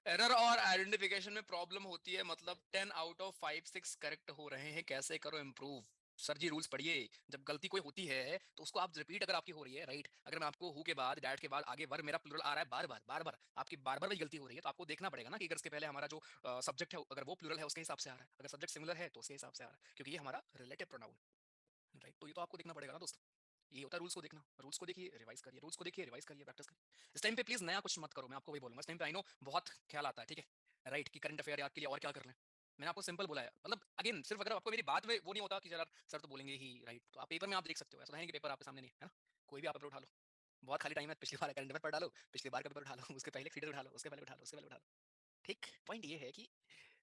Error और identification में problem होती है, मतलब 10 आउट ऑफ 5 6 करेक्ट हो रहे हैं, कैसे करो इम्प्रूव। सर जी रूल्स पढ़िए, जब गलती कोई होती है तो उसको आप रिपीट, अगर आपकी हो रही है राइट, अगर मैं आपको हु के बाद डैट के बाद आगे वर मेरा प्लूरल आ रहा है बार बार बार बार, आपकी बार बार वही गलती हो रही है, तो आपको देखना पड़ेगा ना कि अगर इसके पहले हमारा जो सब्जेक्ट है अगर वो प्लूरल है उसके हिसाब से आ रहा है, अगर सब्जेक्ट सिमिलर है तो उसके हिसाब से आ रहा है, क्योंकि ये हमारा रिलेटिव प्रोनाउन राइट। तो ये तो आपको देखना पड़ेगा ना दोस्तों, ये होता है रूल्स को देखना, रूल्स को देखिए रिवाइज करिए, रूल्स को देखिए रिवाइज करिए, प्रैक्टिस करिए। इस टाइम पे प्लीज नया कुछ मत करो, मैं आपको वही बोलूंगा। इस टाइम पे आई नो बहुत ख्याल आता है, ठीक है राइट, कि करंट अफेयर याद के लिए और क्या कर लें। मैंने आपको सिंपल बोला है, मतलब अगेन सिर्फ अगर आपको मेरी बात में वो नहीं होता कि यार सर तो बोलेंगे ही राइट, तो आप पेपर में आप देख सकते हो, ऐसा है कि पेपर आपके सामने नहीं है ना, कोई भी आप पेपर उठा लो, बहुत खाली टाइम है, पिछली बार करंट अफेयर पढ़ डालो, पिछली बार का पेपर उठा लो, उसके पहले फीडर उठा लो, उसके पहले उठा लो, उसके पहले उठा लो। ठीक पॉइंट ये है कि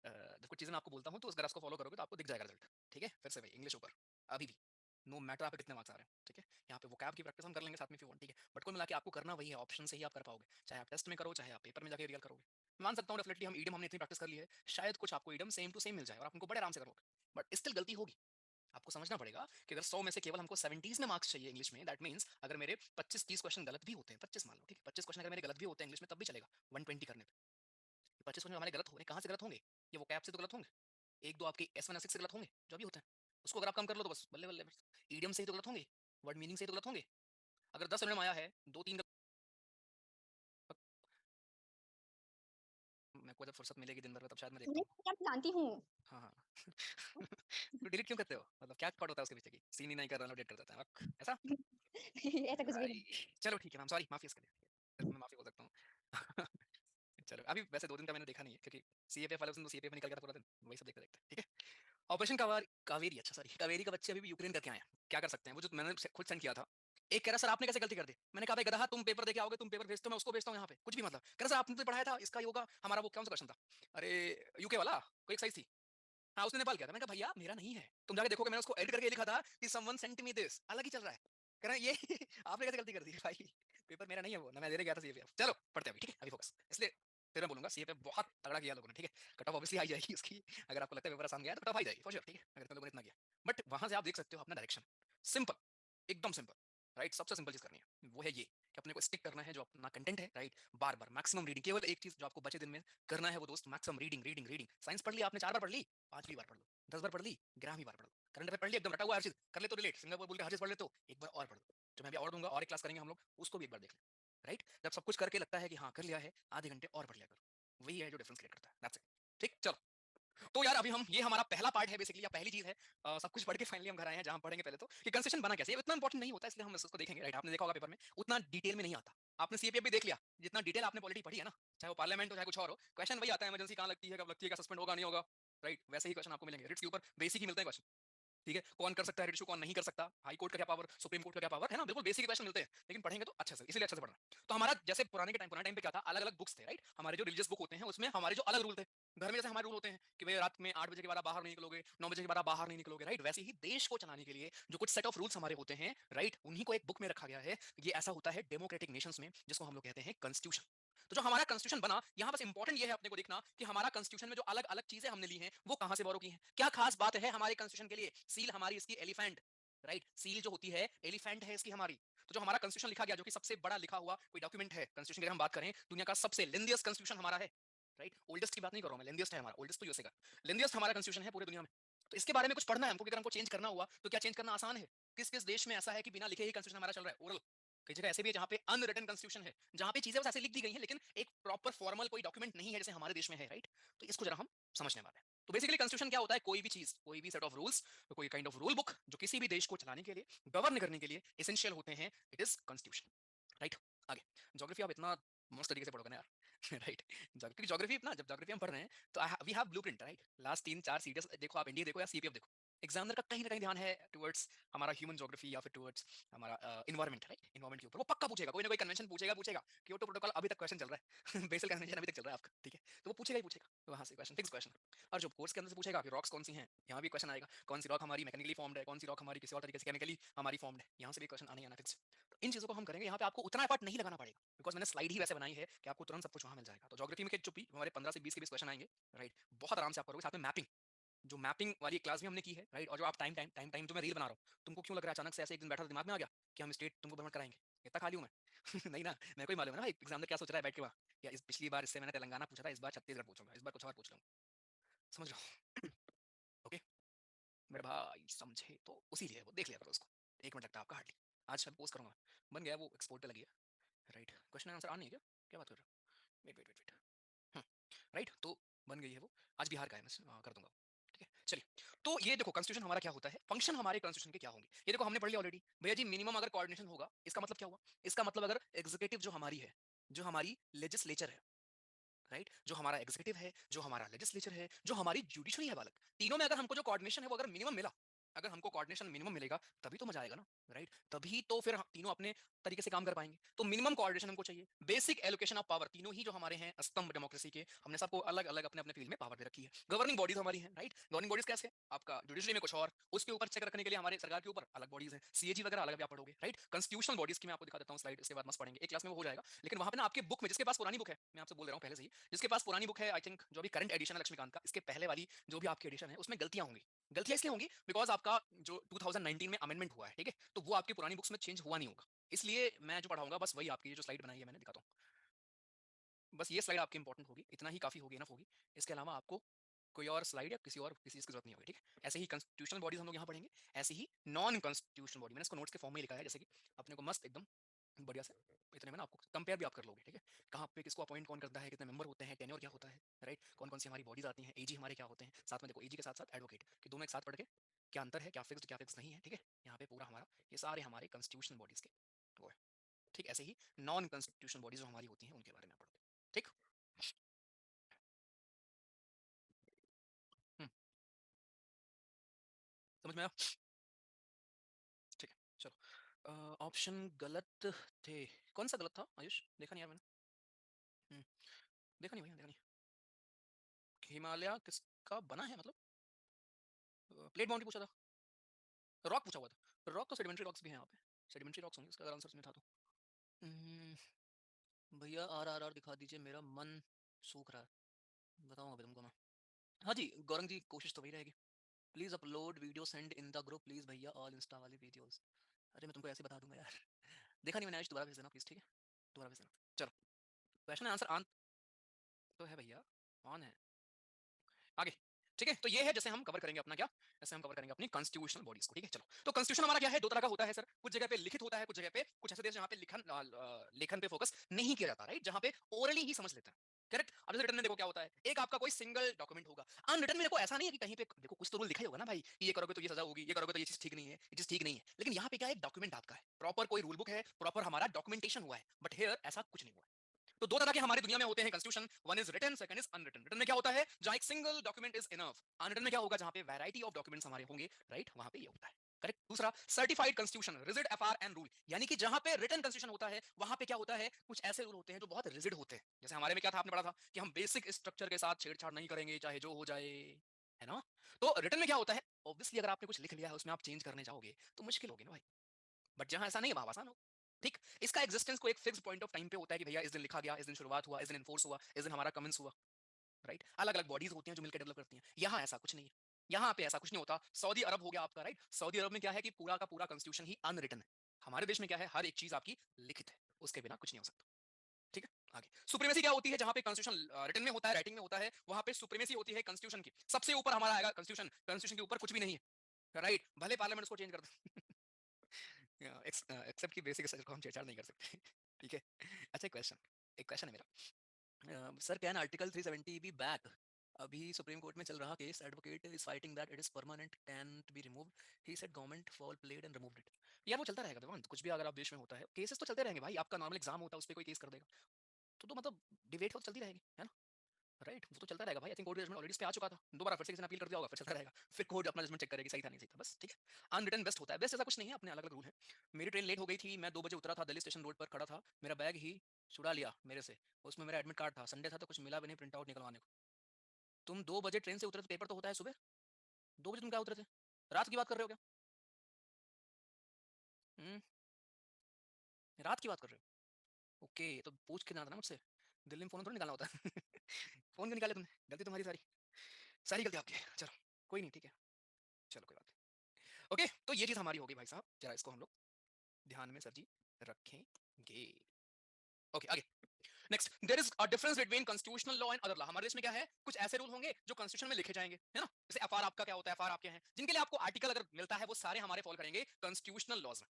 जब कुछ चीजें मैं आपको बोलता हूँ तो उस ग्राफ को फॉलो करोगे तो आपको दिख जाएगा रिजल्ट, ठीक है। फिर से भाई इंग्लिश ऊपर अभी भी नो मैटर आप कितने मार्क्स आ रहे हैं, ठीक है। यहाँ पे वोकैब की प्रैक्टिस हम कर लेंगे साथ में, फिर ठीक है, बट कुल मिला के आपको करना वही है, ऑप्शन से ही आप कर पाओगे, चाहे आप टेस्ट में करो चाहे आप पेपर में जाके रियल करोगे। मैं मान सकता हूँ डेफिनेटली हम ईडम हमने इतनी प्रैक्टिस कर ली है, शायद कुछ आपको ईडम सेम टू सेम मिल जाए और आप उनको बड़े आराम से करोगे, बट स्टिल गलती होगी। आपको समझना पड़ेगा कि अगर 100 में से केवल हमको 70s में मार्क्स चाहिए इंग्लिश में, दैट मींस अगर मेरे 25-30 क्वेश्चन गलत भी होते हैं, 25 मान लो ठीक है, 25 क्वेश्चन अगर मेरे गलत भी होते हैं इंग्लिश में तब भी चलेगा 120 करने पे। 25 क्वेश्चन हमारे गलत हो रहे हैं, कहाँ से गलत होंगे, ये वो कैप से तो गलत होंगे, एक दो आपके एस वन एस से गलत होंगे जो भी होते हैं, उसको अगर आप कम कर लो तो बस बल्ले बल्ले। ईडियम से ही तो गलत होंगे, वर्ड मीनिंग से ही तो गलत होंगे। अगर 10 में आया है दो तीन गलत, मेरे को जब फुर्सत मिलेगी दिन भर में तब शायद मैं देखता मैं हूँ। क्या जानती हूँ। हाँ हाँ तो डिलीट क्यों करते हो, मतलब क्या थॉट होता है उसके पीछे की, सीन ही नहीं कर रहा डिलीट कर देता है ऐसा। ऐसा कुछ भी नहीं। चलो ठीक है मैम, सॉरी माफी इसके लिए, मैं माफी बोल सकता हूँ चलो अभी वैसे 2 दिन का मैंने देखा नहीं है क्योंकि सीएपीएफ वाले उस दिन तो सीएपीएफ निकल गया था पूरा दिन, वही सब देखते देखते ठीक है। ऑपरेशन कावेरी, अच्छा सॉरी कावेरी का बच्चे अभी भी यूक्रेन करके आए हैं, क्या कर सकते हैं, वो जो मैंने खुद सेंड किया था। एक कह रहा सर आपने कैसे गलती कर दी, मैंने कहा भाई गधा तुम पेपर देके आओगे, तुम पेपर भेजते हो मैं उसको भेजता हूँ यहाँ पे, कुछ भी मतलब कह रहा सर आपने तो पढ़ाया था इसका योगा हमारा वो कौन सा क्वेश्चन था, अरे यूके वाला कोई एक्सरसाइज थी, हाँ उसने नेपाल किया था। मैंने कहा भैया मेरा नहीं है, तुम जाके देखोगे मैंने उसको एडिट करके ये लिखा था कि समवन सेंट मी दिस, अलग ही चल रहा है। कह रहा है ये आपने कैसे गलती कर दी भाई, पेपर मेरा नहीं है वो, ना मैं देने गया था सीएपीएफ। चलो पढ़ते हैं अभी, ठीक है अभी फोकस, इसलिए फिर मैं बोलूंगा सीएपीएफ बहुत तगड़ा किया लोगों ने, ठीक है। कट ऑफ ऑब्वियसली आई जाएगी उसकी, अगर आपको लगता है पेपर आसान गया तो कट ऑफ आई जाएगी फॉर श्योर, ठीक है, अगर तुम लोगों ने इतना किया। बट वहां से आप देख सकते हो अपना डायरेक्शन, सिंपल, एकदम सिंपल राइट, सबसे सिंपल चीज करनी है वो है ये कि अपने को स्टिक करना है जो अपना कंटेंट है राइट, बार बार मैक्सिमम रीडिंग, केवल एक चीज जो आपको बचे दिन में करना है वो दोस्त maximum reading reading reading. Science पढ़ ली आपने 4 बार पढ़ ली, 5वीं बार पढ़ लो, 10 बार पढ़ ली, 11वीं बार पढ़ लो, करंट अफेयर पढ़ ली एकदम रटा हुआ हर चीज कर ले तो रिलेट, सिंगापुर बोल के हर चीज पढ़ ले तो एक बार और पढ़ लो, जो मैं भी और दूंगा और एक क्लास करेंगे हम लोग उसको भी एक बार देख ले राइट। जब सब कुछ करके लगता है कि हाँ कर लिया है, आधे घंटे और पढ़ लिया करो, वही है जो डिफरेंस क्रिएट करता है, दैट्स इट। ठीक चलो, तो यार अभी हम ये हमारा पहला पार्ट है बेसिकली, या पहली चीज है, सब कुछ पढ़ के फाइनली हम घर आए हैं जहां पढ़ेंगे पहले तो कि कंसेशन बना कैसे, ये इतना इंपॉर्टेंट नहीं होता इसलिए हम इसको देखेंगे राइट। आपने देखा होगा पेपर में उतना डिटेल में नहीं आता, आपने सीपीएफ भी देख लिया, जितना डिटेल आपने पॉलिटी पढ़ी है ना, चाहे वो पार्लियामेंट हो चाहे कुछ और हो, क्वेश्चन वही आता है, इमरजेंसी कहां लगती है कब लगती है क्या सस्पेंड होगा नहीं होगा राइट, वैसे ही क्वेश्चन आपको मिलेंगे रिट्स के ऊपर, बेसिक ही मिलते हैं क्वेश्चन, ठीक है। कौन कर सकता है रिट इशू, कौन नहीं कर सकता, हाई कोर्ट का क्या पावर, सुप्रीम कोर्ट का क्या पावर है ना, बिल्कुल बेसिक क्वेश्चन मिलते हैं, लेकिन पढ़ेंगे तो अच्छे से, इसलिए अच्छे से पढ़ना। तो हमारा जैसे पुराने टाइम पे क्या था, अलग अलग बुक्स थे राइट, हमारे जो रिलीजियस बुक होते हैं उसमें हमारे जो अलग रूल थे, घर में जैसे हमारे रूल होते हैं कि भाई रात में 8 बजे के बाद बाहर नहीं निकलोगे, 9 बजे के बाद बाहर नहीं निकलोगे राइट, वैसे ही देश को चलाने के लिए जो कुछ सेट ऑफ रूल्स हमारे होते हैं राइट, उन्हीं को एक बुक में रखा गया है। ये ऐसा होता है डेमोक्रेटिक नेशंस में जिसको हम लोग कहते हैं कॉन्स्टिट्यूशन। तो जो हमारा कॉन्स्टिट्यूशन बना, यहां बस इंपॉर्टेंट ये है अपने को देखना कि हमारा कॉन्स्टिट्यूशन में जो अलग अलग चीजें हमने ली हैं वो कहां से बोरो की हैं, क्या खास बात है हमारे कॉन्स्टिट्यूशन के लिए। सील हमारी इसकी एलिफेंट राइट, सील जो होती है एलिफेंट है इसकी हमारी। तो जो हमारा कॉन्स्टिट्यूशन लिखा गया जो कि सबसे बड़ा लिखा हुआ कोई डॉक्यूमेंट है कॉन्स्टिट्यूशन की हम बात करें, दुनिया का सबसे लेंदियस्ट कॉन्स्टिट्यूशन हमारा है राइट, ओल्डेस्ट की बात नहीं कर रहा हूं मैं, लेंदियस्ट है हमारा, ओल्डेस्ट तो यूएसए का, लेंदियस्ट हमारा कॉन्स्टिट्यूशन है पूरी दुनिया में। तो इसके बारे में कुछ पढ़ना है हमको, अगर हमको चेंज करना हुआ तो क्या चेंज करना आसान है, किस किस देश में ऐसा है कि बिना लिखे ही कॉन्स्टिट्यूशन हमारा चल रहा है ओरल, कई जगह ऐसे भी है जहां पे अनरिटन कॉन्स्टिट्यूशन है, जहां पे चीजें बस ऐसे लिख दी गई हैं लेकिन एक प्रॉपर फॉर्मल कोई डॉक्यूमेंट नहीं है जैसे हमारे देश में है राइट। तो इसको जरा हम समझने वाले हैं। तो बेसिकली कॉन्स्टिट्यूशन क्या होता है, कोई भी चीज, कोई भी सेट ऑफ रूल्स, कोई काइंड ऑफ रूल बुक जो किसी भी देश को चलाने के लिए, गवर्न करने के लिए एसेंशियल होते हैं, इट इज कॉन्स्टिट्यूशन राइट। आगे ज्योग्राफी आप इतना मस्त तरीके से पढ़ोगे ना यार राइट, क्योंकि ज्योग्राफी ना, जब ज्योग्राफी हम पढ़ रहे हैं तो we have blueprint right, last 3 4 series देखो आप, इंडिया देखो या सीपीएफ देखो, एग्जामिनर का कहीं ना कहीं ध्यान है टुवर्ड्स हमारा ह्यूमन ज्योग्राफी या फिर टुवर्ड्स हमारा इन्वायरमेंट राइट, इन्वायरमेंट के ऊपर वो पक्का पूछेगा, कोई ना कोई कन्वेंशन पूछेगा पूछेगा, क्योटो प्रोटोकॉल अभी तक क्वेश्चन चल रहा है बेसिल कन्वेंशन अभी तक चल रहा है आपका, ठीक है, तो वो पूछेगा ही पूछेगा, तो वहां से क्वेश्चन फिक्स क्वेश्चन। और जो कोर्स के अंदर से पूछेगा कि रॉक्स कौन सी हैं, यहाँ भी क्वेश्चन आएगा, कौन सी रॉक हमारी मैकेनिकली फॉर्म्ड है, कौन सी रॉक हमारी किसी और तरीके से केमिकली हमारी फॉर्म्ड है, यहाँ से भी क्वेश्चन आने आना फिक्स। तो इन चीजों को हम करेंगे, यहाँ पे आपको उतना एफर्ट नहीं लगाना पड़ेगा बिकॉज मैंने स्लाइड ही वैसे बनाई है कि आपको तुरंत सब कुछ वहां मिल जाएगा। तो ज्योग्राफी में जो भी हमारे 15 से 20 के 20 क्वेश्चन आएंगे राइट, बहुत आराम से आप करोगे, साथ में मैपिंग, जो मैपिंग वाली क्लास भी हमने की है राइट, और जो आप टाइम टाइम टाइम टाइम जो मैं रील बना रहा हूँ, तुमको क्यों लग रहा है अचानक से ऐसे एक दिन बैठा दिमाग में आ गया कि हम स्टेट तुमको भ्रमण कराएंगे, इतना खाली हूं मैं नहीं ना, मेरे को ही मालूम है ना भाई एग्जामिनर क्या सोच रहा है बैठ के वहां, या इस पिछली बार इससे मैंने तेलंगाना पूछा था, इस बार छत्तीसगढ़ पूछूंगा, इस बार कुछ और पूछ लूंगा, समझ रहे हो? ओके मेरे भाई समझे तो उसी लिए वो देख लिया करो उसको, 1 मिनट लगता है आपका हार्डली। आज शायद पोस्ट करूंगा, बन गया वो, एक्सपोर्ट पे लगी है। राइट, क्वेश्चन आंसर ऑन नहीं है क्या, क्या बात कर रहे हो? Wait wait wait wait, right, तो बन गई है वो, आज बिहार का है, मैं कर दूंगा। ठीक है चलिए, तो ये देखो कॉन्स्टिट्यूशन हमारा क्या होता है, फंक्शन हमारे कॉन्स्टिट्यूशन के क्या होंगे, ये देखो हमने पढ़ लिया ऑलरेडी भैया जी। मिनिमम अगर कोऑर्डिनेशन होगा, इसका मतलब क्या हुआ, इसका मतलब अगर एग्जीक्यूटिव जो हमारी है, जो हमारी लेजिस्लेचर है, राइट, जो हमारा एग्जीक्यूटिव है, जो हमारा लेजिस्लेचर है, जो हमारी जुडिशरी है बालक, तीनों में अगर हमको जो कोऑर्डिनेशन है वो अगर मिनिमम मिला, अगर हमको कोऑर्डिनेशन मिनिमम मिलेगा तभी तो मजा आएगा ना, राइट, तभी तो फिर तीनों अपने तरीके से काम कर पाएंगे। तो मिनिमम कोऑर्डिनेशन हमको चाहिए, बेसिक एलोकेशन ऑफ पावर, तीनों ही जो हमारे हैं स्तंभ डेमोक्रेसी के, हमने सबको अलग अलग अपने अपने फील्ड में पावर दे रखी है। गवर्निंग बॉडीज हमारी है, राइट, गवर्निंग बॉडीज कैसे, आपका जुडिशरी में कुछ और, उसके ऊपर चेक रखने के लिए हमारे सरकार के ऊपर अलग बॉडीज है, सीएजी वगैरह अलग आप पढ़ोगे, राइट। कॉन्स्टिट्यूशनल बॉडीज की मैं आपको दिखा देता हूँ स्लाइड, इसके बाद मस्त पढ़ेंगे, एक क्लास में वो हो जाएगा। लेकिन वहां पे ना आपके बुक में, जिसके पास पुरानी बुक है, मैं आपसे बोल रहा हूँ पहले से ही, जिसके पास पुरानी बुक है, आई थिंक जो भी करंट एडिशन है लक्ष्मीकांत का, इसके पहले वाली जो भी आपकी एडिशन है उसमें गलतियां होंगी। गलतियां इसलिए होंगी बिकॉज आपका जो 2019 में अमेंडमेंट हुआ है, ठीक है, तो वो आपकी पुरानी बुक्स में चेंज हुआ नहीं होगा, इसलिए मैं जो पढ़ाऊंगा बस वही आपकी जो स्लाइड बनाई है मैंने दिखाता हूँ, बस ये स्लाइड आपकी इंपॉर्टेंट होगी, इतना ही काफी होगी, इनफ होगी। इसके अलावा आपको कोई और स्लाइड या किसी और किसी चीज की जरूरत नहीं होगी, ठीक है। ऐसे ही कॉन्स्टिट्यूशनल बॉडीज हम लोग यहाँ पढ़ेंगे, ऐसे ही नॉन कॉन्स्टिट्यूशनल बॉडी, मैंने इसको नोट्स के फॉर्म में लिखा है, जैसे कि अपने को मस्त एकदम बढ़िया से, इतने में ना आपको कंपेयर भी आप कर लोगे, ठीक है, कहाँ पे किसको अपॉइंट कौन करता है, कितने मेंबर होते हैं, टेन्योर क्या होता है, राइट, कौन कौन सी हमारी बॉडीज आती हैं, एजी हमारे क्या होते हैं, साथ में देखो एजी के साथ साथ एडवोकेट, कि दोनों एक साथ पढ़ के क्या अंतर है, क्या फिक्स नहीं है, ठीक है। यहाँ पे पूरा हमारा ये सारे हमारे कॉन्स्टिट्यूशनल बॉडीज के वो है, ठीक। ऐसे ही नॉन कॉन्स्टिट्यूशनल बॉडीज जो हमारी होती हैं उनके बारे में पढ़ोगे, ठीक। हम्म, समझ में आया, ठीक है चलो। ऑप्शन गलत थे, कौन सा गलत था आयुष, देखा नहीं यार मैंने। हम्म, देखा नहीं भैया, देखा नहीं। हिमालय किसका बना है मतलब, प्लेट बाउंड्री पूछा था, रॉक पूछा हुआ था, रॉक तो सेडिमेंट्री रॉक्स भी हैं यहाँ पे, सेडिमेंट्री रॉक्स होंगे इसका अगर आंसर में था तो। हम्म, भैया आर दिखा दीजिए, मेरा मन सूख रहा है, बताऊंगा अभी तुमको मैं। हाँ जी गौरंग जी, कोशिश तो वही रहेगी। Please upload video send in the group please भैया, ऑल इंस्टा वाली वीडियोस। अरे मैं तुमको ऐसे बता दूंगा यार, देखा नहीं मैंने आज, दोबारा भेज देना प्लीज, ठीक है, दोबारा भेज देना। चलो, क्वेश्चन आंसर ऑन तो है भैया, ऑन है, आगे, ठीक है। तो ये है जैसे हम कवर करेंगे अपना क्या, जैसे हम कवर करेंगे अपनी कॉन्स्टिट्यूशनल बॉडीज को, ठीक है। चलो, तो कॉन्स्टिट्यूशन हमारा क्या है, दो तरह का होता है सर, कुछ जगह पे लिखित होता है, कुछ जगह पे कुछ ऐसे देश जहाँ पे लेखन पे फोकस नहीं किया जाता, राइट, जहाँ पे ओरली ही समझ लेते हैं, करेक्ट। अब जैसे रिटर्न में देखो क्या होता है, एक आपका कोई सिंगल डॉक्यूमेंट होगा, अनरिटन में देखो ऐसा नहीं है कि कहीं पे देखो कुछ तो रूल लिखा ही होगा ना भाई, कि ये करोगे तो ये सजा होगी, ये करोगे तो ये चीज ठीक नहीं है, ये चीज ठीक नहीं है, लेकिन यहाँ पे क्या है, एक डॉक्यूमेंट आपका है, प्रॉपर कोई रूल बुक है, प्रॉपर हमारा डॉक्यूमेंटेशन हुआ है, बट हियर ऐसा कुछ नहीं हुआ है। तो दो तरह के हमारी दुनिया में होते हैं constitution, one is written, second is unwritten. Written में क्या होता है, जहां एक single document is enough, unwritten में क्या होगा, जहां पे वैरायटी ऑफ डॉक्यूमेंट्स हमारे होंगे, राइट, वहां पे ये होता है, करेक्ट। दूसरा certified constitution, rigid FR and rule, यानी कि जहां पे रिटन कॉन्स्टिट्यूशन होता है वहां पे क्या होता है, कुछ ऐसे रूल होते हैं जो बहुत रिजिड होते हैं, जैसे हमारे में क्या था, आपने पढ़ा था कि हम बेसिक स्ट्रक्चर के साथ छेड़छाड़ नहीं करेंगे चाहे जो हो जाए, है ना। तो रिटन में क्या होता है, ऑब्वियसली अगर आपने कुछ लिख लिया है उसमें आप चेंज करने जाओगे तो मुश्किल होगी ना भाई, बट जहां ऐसा नहीं है वहां आसान हो, ठीक। इसका एग्जिस्टेंस को एक फिक्स पॉइंट ऑफ टाइम पे होता है कि भैया इस दिन लिखा गया, इस दिन शुरुआत हुआ, इस दिन एनफोर्स हुआ, इस दिन हमारा कमेंस हुआ, राइट। अलग अलग बॉडीज होती हैं जो मिलकर डेवलप करती हैं, यहाँ ऐसा कुछ नहीं है, यहाँ पे ऐसा कुछ नहीं होता। सऊदी अरब हो गया आपका, राइट, सऊदी अरब में क्या है कि पूरा का पूरा कॉन्स्टिट्यूशन ही अनरिटन है, हमारे देश में क्या है, हर एक चीज आपकी लिखित है, उसके बिना कुछ नहीं हो सकता, ठीक है। आगे सुप्रीमेसी क्या होती है, जहां पे कॉन्स्टिट्यूशन रिटन में होता है, राइटिंग में होता है, वहां पे सुप्रीमेसी होती है कॉन्स्टिट्यूशन की, सबसे ऊपर हमारा आएगा कॉन्स्टिट्यूशन, कॉन्स्टिट्यूशन के ऊपर कुछ भी नहीं है, राइट, भले पार्लियामेंट उसको चेंज कर दे, एक्सेप्ट की बेसिक स्ट्रक्चर को हम छेड़छाड़ नहीं कर सकते, ठीक है। अच्छा क्वेश्चन, एक क्वेश्चन है मेरा, sir can article 370 be back, अभी सुप्रीम कोर्ट में चल रहा case, advocate is fighting that it is permanent can be removed, he said government fall played and removed it. यार वो चलता रहेगा देवांत, कुछ भी अगर आप देश में होता है केसेस तो चलते रहेंगे भाई, आपका नॉर्मल एग्जाम होता है उस पर कोई केस कर देगा, तो मतलब डिबेट तो चलती रहेगी, है ना, राइट, वो तो चलता रहेगा भाई। I think court judgment already इस पे आ चुका था, दोबारा फिर से किसी ने अपील कर दिया होगा, फिर चलता रहेगा, फिर कोर्ट अपना जजमेंट चेक करेगी सही था नहीं सही था, बस ठीक है। अनरिटन बेस्ट होता है, बेस्ट ऐसा कुछ नहीं है, अपने अलग अलग रूल है। मेरी ट्रेन लेट हो गई थी, मैं 2 बजे उतरा था, दिल्ली स्टेशन रोड पर खड़ा था, मेरा बैग ही छुड़ा लिया मेरे से, उसमें मेरा एडमिट कार्ड था, संडे था तो कुछ मिला भी नहीं प्रिंट आउट निकलवाने को। तुम 2 बजे ट्रेन से उतरे थे, पेपर तो होता है सुबह, 2 बजे तुम क्या उतरे थे, रात की बात कर रहे हो क्या? हम्म, रात की बात कर रहे हो, ओके, तो पूछ के ना था ना मुझसे, दिल्ली में फोन थोड़ी निकालना होता है, फोन क्यों निकाले तुमने, गलती तुम्हारी सारी, सारी गलती आपकी, चलो कोई नहीं, ठीक है, चलो कोई बात नहीं। ओके, तो ये चीज हमारी हो गई भाई साहब, जरा इसको हम लोग ध्यान में सर जी रखेंगे। ओके आगे, next, there is a difference between constitutional law and other law. हमारे देश में क्या है, कुछ ऐसे रूल होंगे जो कॉन्स्टिट्यूशन में लिखे जाएंगे, है ना। जैसे एफआर आपका क्या होता है, एफआर आपके हैं जिनके लिए आपको आर्टिकल अगर मिलता है वो सारे हमारे फॉलो करेंगे कॉन्स्टिट्यूशनल लॉज में।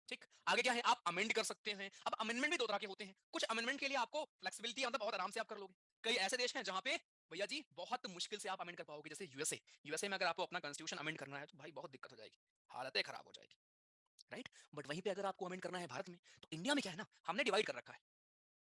ठीक, आगे क्या है, आप अमेंड कर सकते हैं। अब अमेंडमेंट भी दो तरह के होते हैं, कुछ अमेंडमेंट के लिए आपको फ्लेक्सिबिलिटी, मतलब बहुत आराम से आप कर लोगे। कई ऐसे देश हैं जहां पे भैया जी बहुत मुश्किल से आप अमेंड कर पाओगे, जैसे यूएसए। यूएसए में अगर आपको अपना कॉन्स्टिट्यूशन अमेंड करना है तो भाई बहुत दिक्कत हो जाएगी, हालतें खराब हो जाएगी, राइट। बट वहीं पे अगर आपको अमेंड करना है भारत में, तो इंडिया में क्या है ना, हमने डिवाइड कर रखा है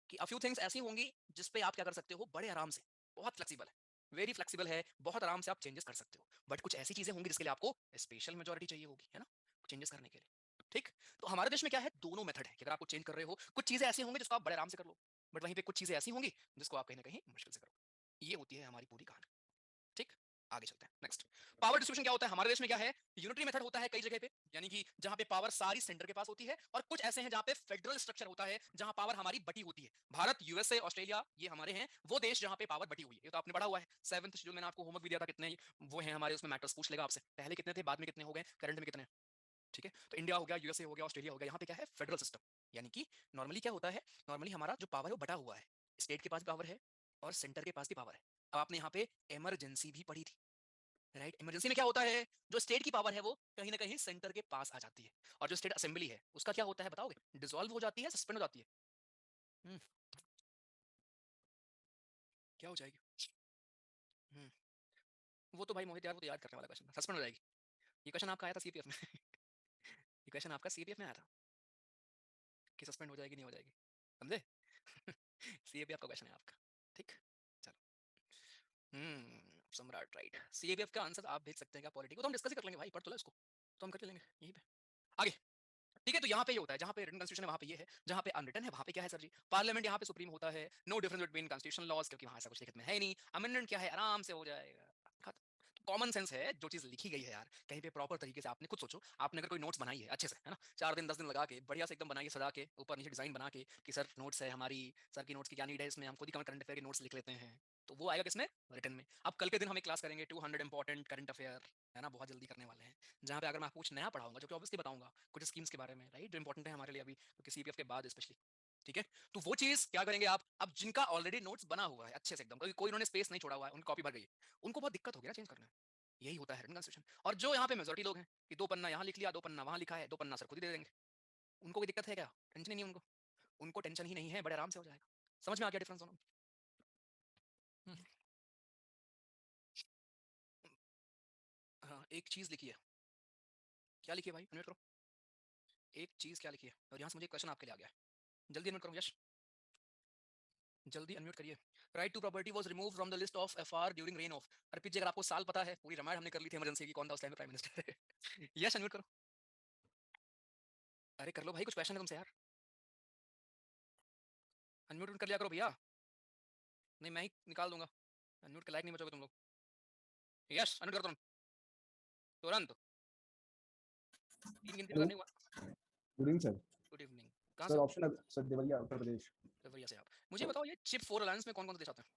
कि अ फ्यू थिंग्स ऐसी होंगी जिस पे आप क्या कर सकते हो बड़े आराम से, बहुत फ्लेक्सिबल है, वेरी फ्लेक्सिबल है, बहुत आराम से आप चेंजेस कर सकते हो। बट कुछ ऐसी चीजें होंगी जिसके लिए आपको स्पेशल मेजोरिटी चाहिए होगी, है ना, चेंजेस करने के लिए। ठीक, तो हमारे देश में क्या है, दोनों मेथड है कि अगर आपको चेंज कर रहे हो, कुछ चीजें ऐसी होंगी जिसको आप बड़े आराम से कर लो, बट वहीं पे कुछ चीजें ऐसी होंगी जिसको आप कहीं ना कहीं मुश्किल से करो। ये होती है हमारी पूरी कहानी। ठीक, आगे चलते हैं। नेक्स्ट, पावर डिस्ट्रीब्यूशन क्या होता है हमारे देश में, क्या है, यूनिटरी मेथड होता है कई जगह पे, यानी कि जहां पे पावर सारी सेंटर के पास होती है, और कुछ ऐसे हैं जहां पे फेडरल स्ट्रक्चर होता है, जहां पावर हमारी बटी होती है। भारत, यूएसए, ऑस्ट्रेलिया, ये हमारे हैं वो देश जहां पे पावर बटी हुई है। ये तो आपने पढ़ा हुआ है, 7th शेड्यूल मैंने आपको होमवर्क भी दिया था, कितने वो हैं हमारे उसमें मैटर्स पूछ लेगा आपसे, पहले कितने थे, बाद में कितने हो गए, करंट में कितने हैं। ठीक है, तो इंडिया हो गया, यूएसए हो गया, ऑस्ट्रेलिया हो गया, यहाँ पे क्या है, फेडरल सिस्टम। यानी कि नॉर्मली क्या होता है, नॉर्मली हमारा जो पावर है वो बटा हुआ है, स्टेट के पास भी पावर है और सेंटर के पास भी पावर है। अब आपने यहाँ पे इमरजेंसी भी पढ़ी थी, राइट। इमरजेंसी में क्या होता है, जो स्टेट की पावर है वो कहीं ना कहीं सेंटर के पास आ जाती है, और जो स्टेट असेंबली है उसका क्या होता है बताओगे, डिसॉल्व हो जाती है, सस्पेंड हो जाती है। हम्म, क्या हो जाएगी। हम्म, वो तो भाई मोहित यार, वो तो याद करने वाला क्वेश्चन था, सस्पेंड हो जाएगी। ये क्वेश्चन आपका आया था सीपीएफ में ये क्वेश्चन आपका सीपीएफ में आया था कि सस्पेंड हो जाएगी नहीं हो जाएगी, समझे सीएपीएफ का क्वेश्चन है आपका। ठीक, चलो। सम्राट, राइट। सीएपीएफ का आंसर आप भेज सकते हैं क्या, पॉलिटी को तो हम डिस्कस ही कर लेंगे भाई, पढ़ तो लो इसको, तो हम कर लेंगे यहीं पे। आगे, ठीक है, तो यहाँ पे ये होता है, जहाँ पे रिटन कॉन्स्टिट्यूशन है वहाँ पे ये है, जहाँ पे अनरिटन है वहाँ पे क्या है सर जी, पार्लियामेंट यहाँ पे सुप्रीम होता है। No difference between constitution laws, क्योंकि वहाँ ऐसा कुछ लिखित में है नहीं। अमेंडमेंट क्या है, आराम से हो जाएगा, खत्म। कॉमन सेंस है, जो चीज लिखी गई है यार कहीं पे प्रॉपर तरीके से, आपने खुद सोचो, आपने अगर कोई नोट्स बनाई है अच्छे से, है ना, 4 दिन 10 दिन लगा के बढ़िया से एकदम बनाइए, सजा के ऊपर नीचे डिजाइन बना के कि सर नोट्स है हमारी, सर की नोट्स की क्या नीड है, इसमें हम खुद ही करंट अफेयर के नोट्स लिख लेते हैं, तो वो आएगा किसमें, रिटन में। अब कल के दिन हम एक क्लास करेंगे 200 इंपॉर्टेंट करंट अफेयर, है ना, बहुत जल्दी करने वाले हैं, जहाँ पे अगर मैं कुछ नया पढ़ाऊंगा, जो कि ऑब्वियसली बताऊंगा कुछ स्कीम्स के बारे में, राइट, जो इंपॉर्टेंट है हमारे लिए अभी, तो किसी सीपीएफ के बाद स्पेशली। ठीक है, तो वो चीज क्या करेंगे आप, अब जिनका ऑलरेडी नोट्स बना हुआ है अच्छे से एकदम, कोई उन्होंने स्पेस नहीं छोड़ा हुआ है, उनकी कॉपी भर गई है, उनको बहुत दिक्कत होगी ना चेंज करना है। यही होता है रिटन कंस्टिट्यूशन। और जो यहाँ पे मेजोरिटी लोग हैं कि 2 पन्ना यहाँ लिख लिया, 2 पन्ना वहाँ लिखा है, 2 पन्ना सर खुद ही दे देंगे, उनको कोई दिक्कत है क्या, टेंशन ही नहीं उनको, उनको टेंशन ही नहीं है, बड़े आराम से हो जाएगा। समझ में आ गया डिफरेंस दोनों में? हाँ, एक चीज लिखी है, क्या लिखी है भाई, अनम्यूट करो। एक चीज क्या लिखी है, और यहाँ से मुझे क्वेश्चन आपके लिए आ गया है, जल्दी अनम्यूट करो यश, जल्दी अनम्यूट करिए। Right to property was remove from the list of FR during reign of. Arpit ji अगर आपको साल पता है, पूरी रामायण हमने कर ली थी इमरजेंसी की, कौन था उस टाइम पे प्राइम मिनिस्टर यस अनम्यूट करो। अरे कर लो भाई, कुछ क्वेश्चन है तुमसे यार, अनम्यूट कर लिया करो भैया, नहीं मैं ही निकाल दूंगा, अनम्यूट के लायक नहीं बचोगे तुम लोग। यस अनम्यूट कर दो तुरंत, 3 गिनती तो हेलो, करने हुआ। Good evening sir. Good evening, कहाँ से सर हो। Option sir Deoria Uttar Pradesh. देवरिया से आप, मुझे बताओ ये चिप 4 अलायंस में कौन कौन से देश आते हैं।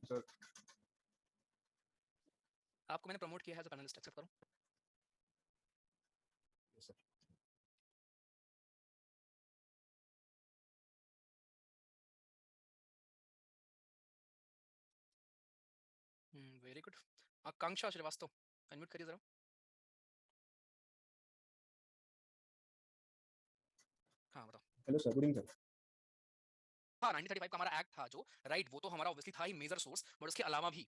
सर आपको मैंने प्रमोट किया है एज अ पैनलिस्ट, एक्सेप्ट करो। Yes sir. Very good. Akanksha Srivastava, unmute करिए जरा। हाँ बताओ। Hello sir, good evening sir. हाँ 1935 का हमारा एक्ट था जो, राइट, वो तो हमारा ऑब्वियसली था ही मेजर सोर्स, बट उसके अलावा भी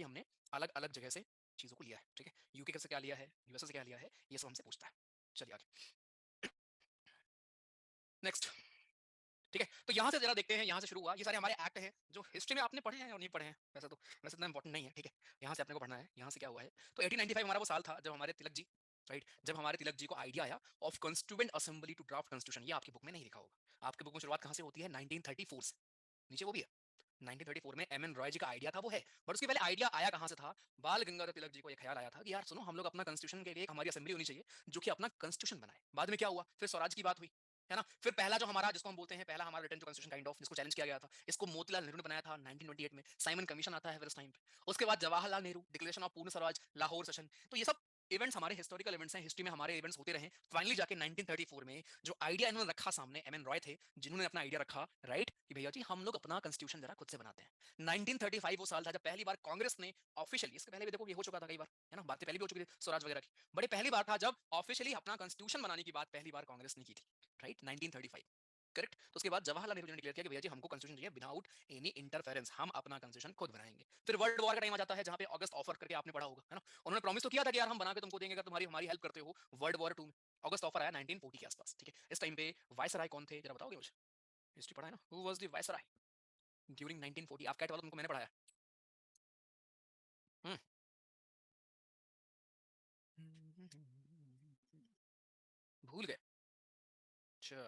हमने अलग अलग जगह से चीजों को लिया है। ठीक है, यूके से क्या लिया है, यूएसए से क्या लिया है, ये सब हमसे पूछता है। चलिए आगे, नेक्स्ट। ठीक है, तो यहाँ से जरा देखते हैं, यहाँ से शुरू हुआ, ये सारे हमारे एक्ट हैं जो हिस्ट्री में आपने पढ़े हैं और नहीं पढ़े हैं, वैसे इतना इंपॉर्टेंट नहीं है। ठीक है, यहाँ से अपने को पढ़ना है, यहाँ से क्या हुआ है, तो 1895 हमारा वो साल था जब हमारे तिलक जी, राइट, जब हमारे तिलक जी को आइडिया आया of constituent assembly to draft constitution. ये आपकी बुक में नहीं लिखा होगा, आपकी बुक में शुरुआत कहाँ से होती है, 1934 से, नीचे वो भी है। 1934 में एम एन रॉय जी का आइडिया था वो है, बट उसके पहले आइडिया आया कहाँ से था, बाल गंगाधर तिलक जी को ये ख्याल आया था कि यार सुनो, हम लोग अपना कॉन्स्टिट्यूशन के लिए एक हमारी असेंबली होनी चाहिए जो कि अपना कॉन्स्टिट्यूशन बनाए। बाद में क्या हुआ, फिर स्वराज की बात हुई, है ना, फिर पहला जो हमारा, जिसको हम बोलते हैं पहला हमारा return to constitution kind of, जिसको चैलेंज किया गया था, इसको मोतीलाल नेहरू ने बनाया था 1928 में, साइमन कमीशन आता है फिर उस टाइम पे। उसके बाद जवाहरलाल नेहरू, डिक्लेरेशन ऑफ पूर्ण स्वराज, लाहौर सेशन, तो ये सब इवेंट्स हमारे हिस्टोरिकल इवेंट्स हैं, हिस्ट्री में हमारे इवेंट्स होते रहे। फाइनली जाके 1934 में जो आइडिया इन्होंने रखा सामने, एम एन रॉय थे जिन्होंने अपना आइडिया रखा, राइट, कि भैया जी हम लोग अपना कॉन्स्टिट्यूशन जरा खुद से बनाते हैं। 1935 वो साल था जब पहली बार कांग्रेस ने ऑफिशियली, इसके पहले भी देखो ये हो चुका था कई बार, है ना, बातें पहले भी हो चुकी थी स्वराज वगैरह की, बड़े पहली बार था जब ऑफिशियली अपना कॉन्स्टिट्यूशन बनाने की बात पहली बार कांग्रेस ने की थी, राइट, 1935, करेक्ट। तो उसके बाद जवाहरलाल नेहरू जी ने डिक्लेयर किया कि भैया जी हमको कॉन्स्टिट्यूशन चाहिए विदाउट एनी इंटरफेरेंस, हम अपना कॉन्स्टिट्यूशन खुद बनाएंगे। फिर वर्ल्ड वॉर का टाइम आ जाता है जहां पे अगस्त ऑफर करके आपने पढ़ा होगा, है ना, उन्होंने प्रॉमिस तो किया था कि यार हम बना के तुमको देंगे अगर तुम्हारी हमारी हेल्प करते हो। वर्ल्ड वॉर 2 में अगस्त ऑफर आया 1940 के आसपास, ठीक है। इस टाइम पे वायसराय कौन थे जरा बताओगे मुझे, हिस्ट्री पढ़ा है ना, who was the viceroy during 1940? आप कैट वाला तुमको मैंने पढ़ाया। हम्म भूल गए, अच्छा,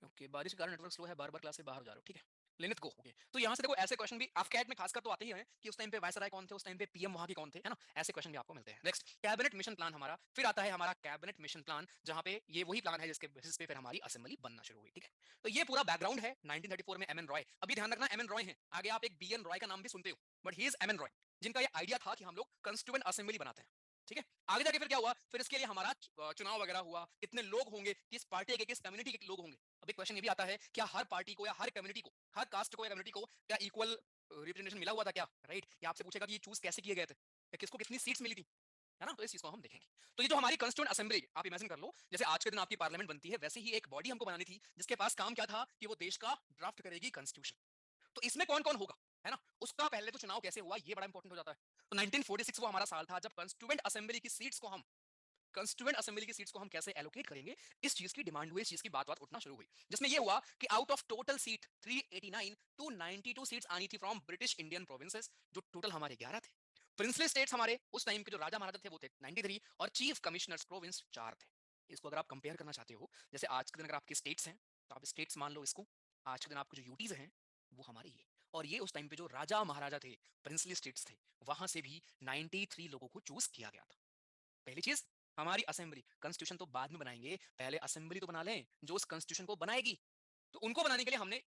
ओके, बारिश के कारण नेटवर्क स्लो है, बार बार क्लास से बाहर जा रहे हो, ठीक है, लेनित गो, ओके। तो यहाँ से देखो ऐसे क्वेश्चन भी AFCAT में खासकर तो आते ही हैं कि उस टाइम पे वायसराय कौन थे, उस टाइम पे पीएम वहां के कौन थे, है ना, ऐसे क्वेश्चन भी आपको मिलते हैं। नेक्स्ट कैबिनेट मिशन प्लान हमारा, फिर आता है हमारा कैबिनेट मिशन प्लान, जहां पे ये वही प्लान है जिसके बेसिस पे फिर हमारी असेंबली बनना शुरू हुई, ठीक है। तो ये पूरा बैकग्राउंड है 1934 में एम एन रॉय। अभी ध्यान रखना एम एन रॉय है, आगे आप एक बी एन रॉय का नाम भी सुनते हो, but he is M N Roy, जिनका ये आइडिया था कि हम लोग कंस्टिट्यूएंट असेंबली बनाते हैं, ठीक है। आगे जाके फिर क्या हुआ, फिर इसके लिए हमारा चुनाव वगैरह हुआ, कितने लोग होंगे, किस पार्टी के किस कम्युनिटी के लोग होंगे। अभी क्वेश्चन ये भी आता है क्या हर पार्टी को या हर कम्युनिटी को, हर कास्ट को या कम्युनिटी को क्या इक्वल रिप्रेजेंटेशन मिला हुआ था क्या, राइट, या आपसे पूछेगा कि ये चूज कैसे किए गए थे या किसको कितनी सीट्स मिली थी, है ना, तो इस चीज को हम देखेंगे। तो ये जो हमारी कॉन्स्टिट्यूएंट असेंबली, आप इमेजिन कर लो जैसे आज के दिन आपकी पार्लियामेंट बनती है, वैसे ही एक बॉडी हमको बनानी थी जिसके पास काम क्या था कि वो देश का ड्राफ्ट करेगी कॉन्स्टिट्यूशन। तो इसमें कौन कौन होगा, है ना, उसका पहले तो चुनाव कैसे हुआ ये बड़ा इंपॉर्टेंट हो जाता है। तो 1946 वो हमारा साल था जब कॉन्स्टिट्यूएंट असेंबली की सीट्स को हम, कंस्टिट्यूएंट असेंबली की सीट्स को हम कैसे एलोकेट करेंगे, इस चीज की डिमांड हुई, इस चीज की बात उठना शुरू हुई, जिसमें ये हुआ कि out of total seat 389 two 92 seats आनी थी फ्रॉम ब्रिटिश इंडियन प्रोविंसेस, जो टोटल हमारे 11 थे। प्रिंसली स्टेट्स हमारे उस टाइम के जो राजा महाराजा थे वो थे 93, और चीफ कमिश्नर्स प्रोविंस 4 थे। इसको अगर आप कंपेयर करना चाहते हो, जैसे आज के दिन अगर आपके स्टेट्स हैं तो आप स्टेट्स मान लो इसको, आज के दिन आपके जो यूटीज हैं वो हमारे ये, और ये उस टाइम पे जो राजा महाराजा थे, प्रिंसली स्टेट्स थे, वहां से भी 93 लोगों को चूज किया गया था। पहली चीज, हमारी असेंबली, कॉन्स्टिट्यूशन तो बाद में बनाएंगे, पहले असेंबली तो बना लें जो उस कॉन्स्टिट्यूशन को बनाएगी। तो उनको बनाने के लिए हमने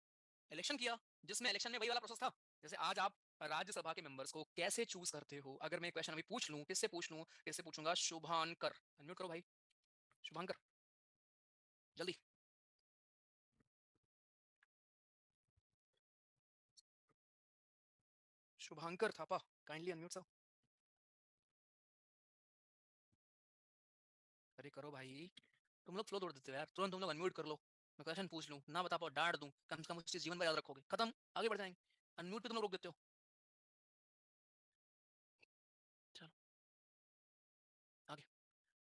इलेक्शन किया, जिसमें इलेक्शन में वही वाला प्रोसेस था, जैसे आज आप राज्यसभा के मेंबर्स को कैसे चूज करते हो। अगर मैं क्वेश्चन अभी पूछ लूं, किससे पूछ लूं, किससे पूछूंगा, शुभांकर, अनम्यूट करो भाई, शुभांकर जल्दी, Shubhankar Thapa, kindly unmute sir. अरे करो भाई, तुम लोग फ्लो तोड़ देते हो यार, तुरंत तुम लोग अनम्यूट कर लो, मैं क्वेश्चन पूछ लूं ना बता पाओ डांट दूं, कम से कम उस चीज जीवन में याद रखोगे, खत्म, आगे बढ़ जाएंगे। अनम्यूट पे तुम लोग रोक देते हो। चलो आगे,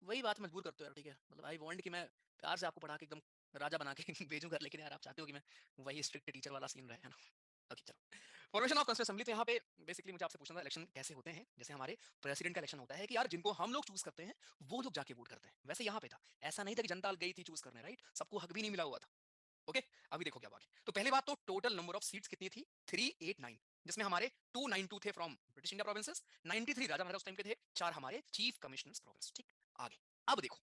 वही बात मजबूर करते हो यार, ठीक है, मतलब आई वांट कि मैं प्यार से आपको पढ़ा के एकदम राजा बना के भेजूं घर, लेकिन यार आप चाहते हो कि मैं वही स्ट्रिक्ट टीचर वाला सीन रहे, है ना। ओके चलो, फॉर्मेशन ऑफ कॉन्स्टिट्यूएंट असेंबली, तो यहाँ पे बेसिकली मुझे आपसे पूछना था इलेक्शन कैसे होते हैं। जैसे हमारे प्रेसिडेंट का इलेक्शन होता है कि यार जिनको हम लोग चूज करते हैं वो लोग जाके वोट करते हैं, वैसे यहाँ पे था, ऐसा नहीं था कि जनता गई थी चूज करने, राइट, सबको हक भी नहीं मिला हुआ था। ओके, अभी देखो क्या बात है। तो पहली बात तो टोटल नंबर ऑफ सीट्स कितनी थी, 389, जिसमें हमारे 292 थे फ्रॉम ब्रिटिश इंडिया प्रोविंसेस, 93 राजा महाराजा उस टाइम के थे, 4 हमारे चीफ कमिश्नर्स प्रोविंस, ठीक। आगे अब देखो,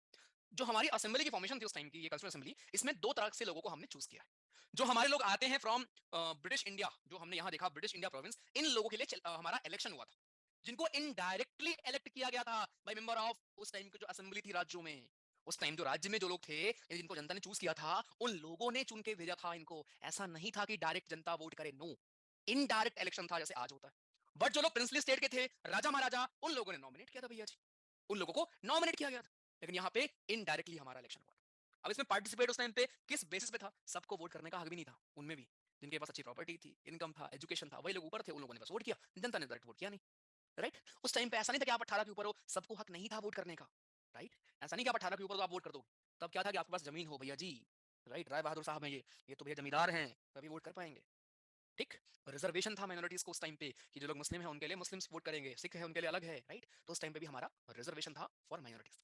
जो हमारी असेंबली की फॉर्मेशन थी उस टाइम की, ये कॉन्स्टिट्यूएंट असेंबली, इसमें दो तरह से लोगों को हमने चूज किया है। जो हमारे लोग आते हैं फ्रॉम ब्रिटिश इंडिया, जो हमने यहाँ देखा ब्रिटिश इंडिया प्रोविंस, इन लोगों के लिए हमारा इलेक्शन हुआ था, जिनको इनडायरेक्टली इलेक्ट किया गया था बाय मेंबर ऑफ उस टाइम की जो असेंबली थी राज्यों में। उस टाइम जो राज्य में जो लोग थे, जिनको जनता ने चूज किया था, उन लोगों ने चुन के भेजा था इनको, ऐसा नहीं था कि डायरेक्ट जनता वोट करे, नो, इनडायरेक्ट इलेक्शन था जैसे आज होता है। बट जो लोग प्रिंसली स्टेट के थे, राजा महाराजा, उन लोगों ने नॉमिनेट किया था भैया जी, उन लोगों को नॉमिनेट किया गया था, लेकिन यहाँ पे इनडायरेक्टली हमारा इलेक्शन हुआ। अब इसमें पार्टिसिपेट उस टाइम पे किस बेसिस पे था, सबको वोट करने का हक भी नहीं था, उनमें भी जिनके पास अच्छी प्रॉपर्टी थी, इनकम था, एजुकेशन था, वही लोग ऊपर थे, उन लोगों ने बस वोट किया, जनता ने डायरेक्ट वोट किया नहीं, राइट। उस टाइम पे ऐसा नहीं था कि आप 18 के ऊपर हो सबको हक नहीं था वोट करने का, राइट, ऐसा नहीं कि आप 18 के ऊपर तो आप वोट कर दो। तब क्या था कि आपके पास जमीन हो भैया जी, राइट, राय बहादुर साहब हैं ये तो भैया जमींदार हैं, तभी वोट कर पाएंगे, ठीक। रिजर्वेशन था माइनॉरिटीज को उस टाइम पे कि जो लोग मुस्लिम हैं उनके लिए मुस्लिम्स वोट करेंगे, सिख है उनके लिए अलग है, राइट। तो उस टाइम पे भी हमारा रिजर्वेशन था फॉर माइनॉरिटीज।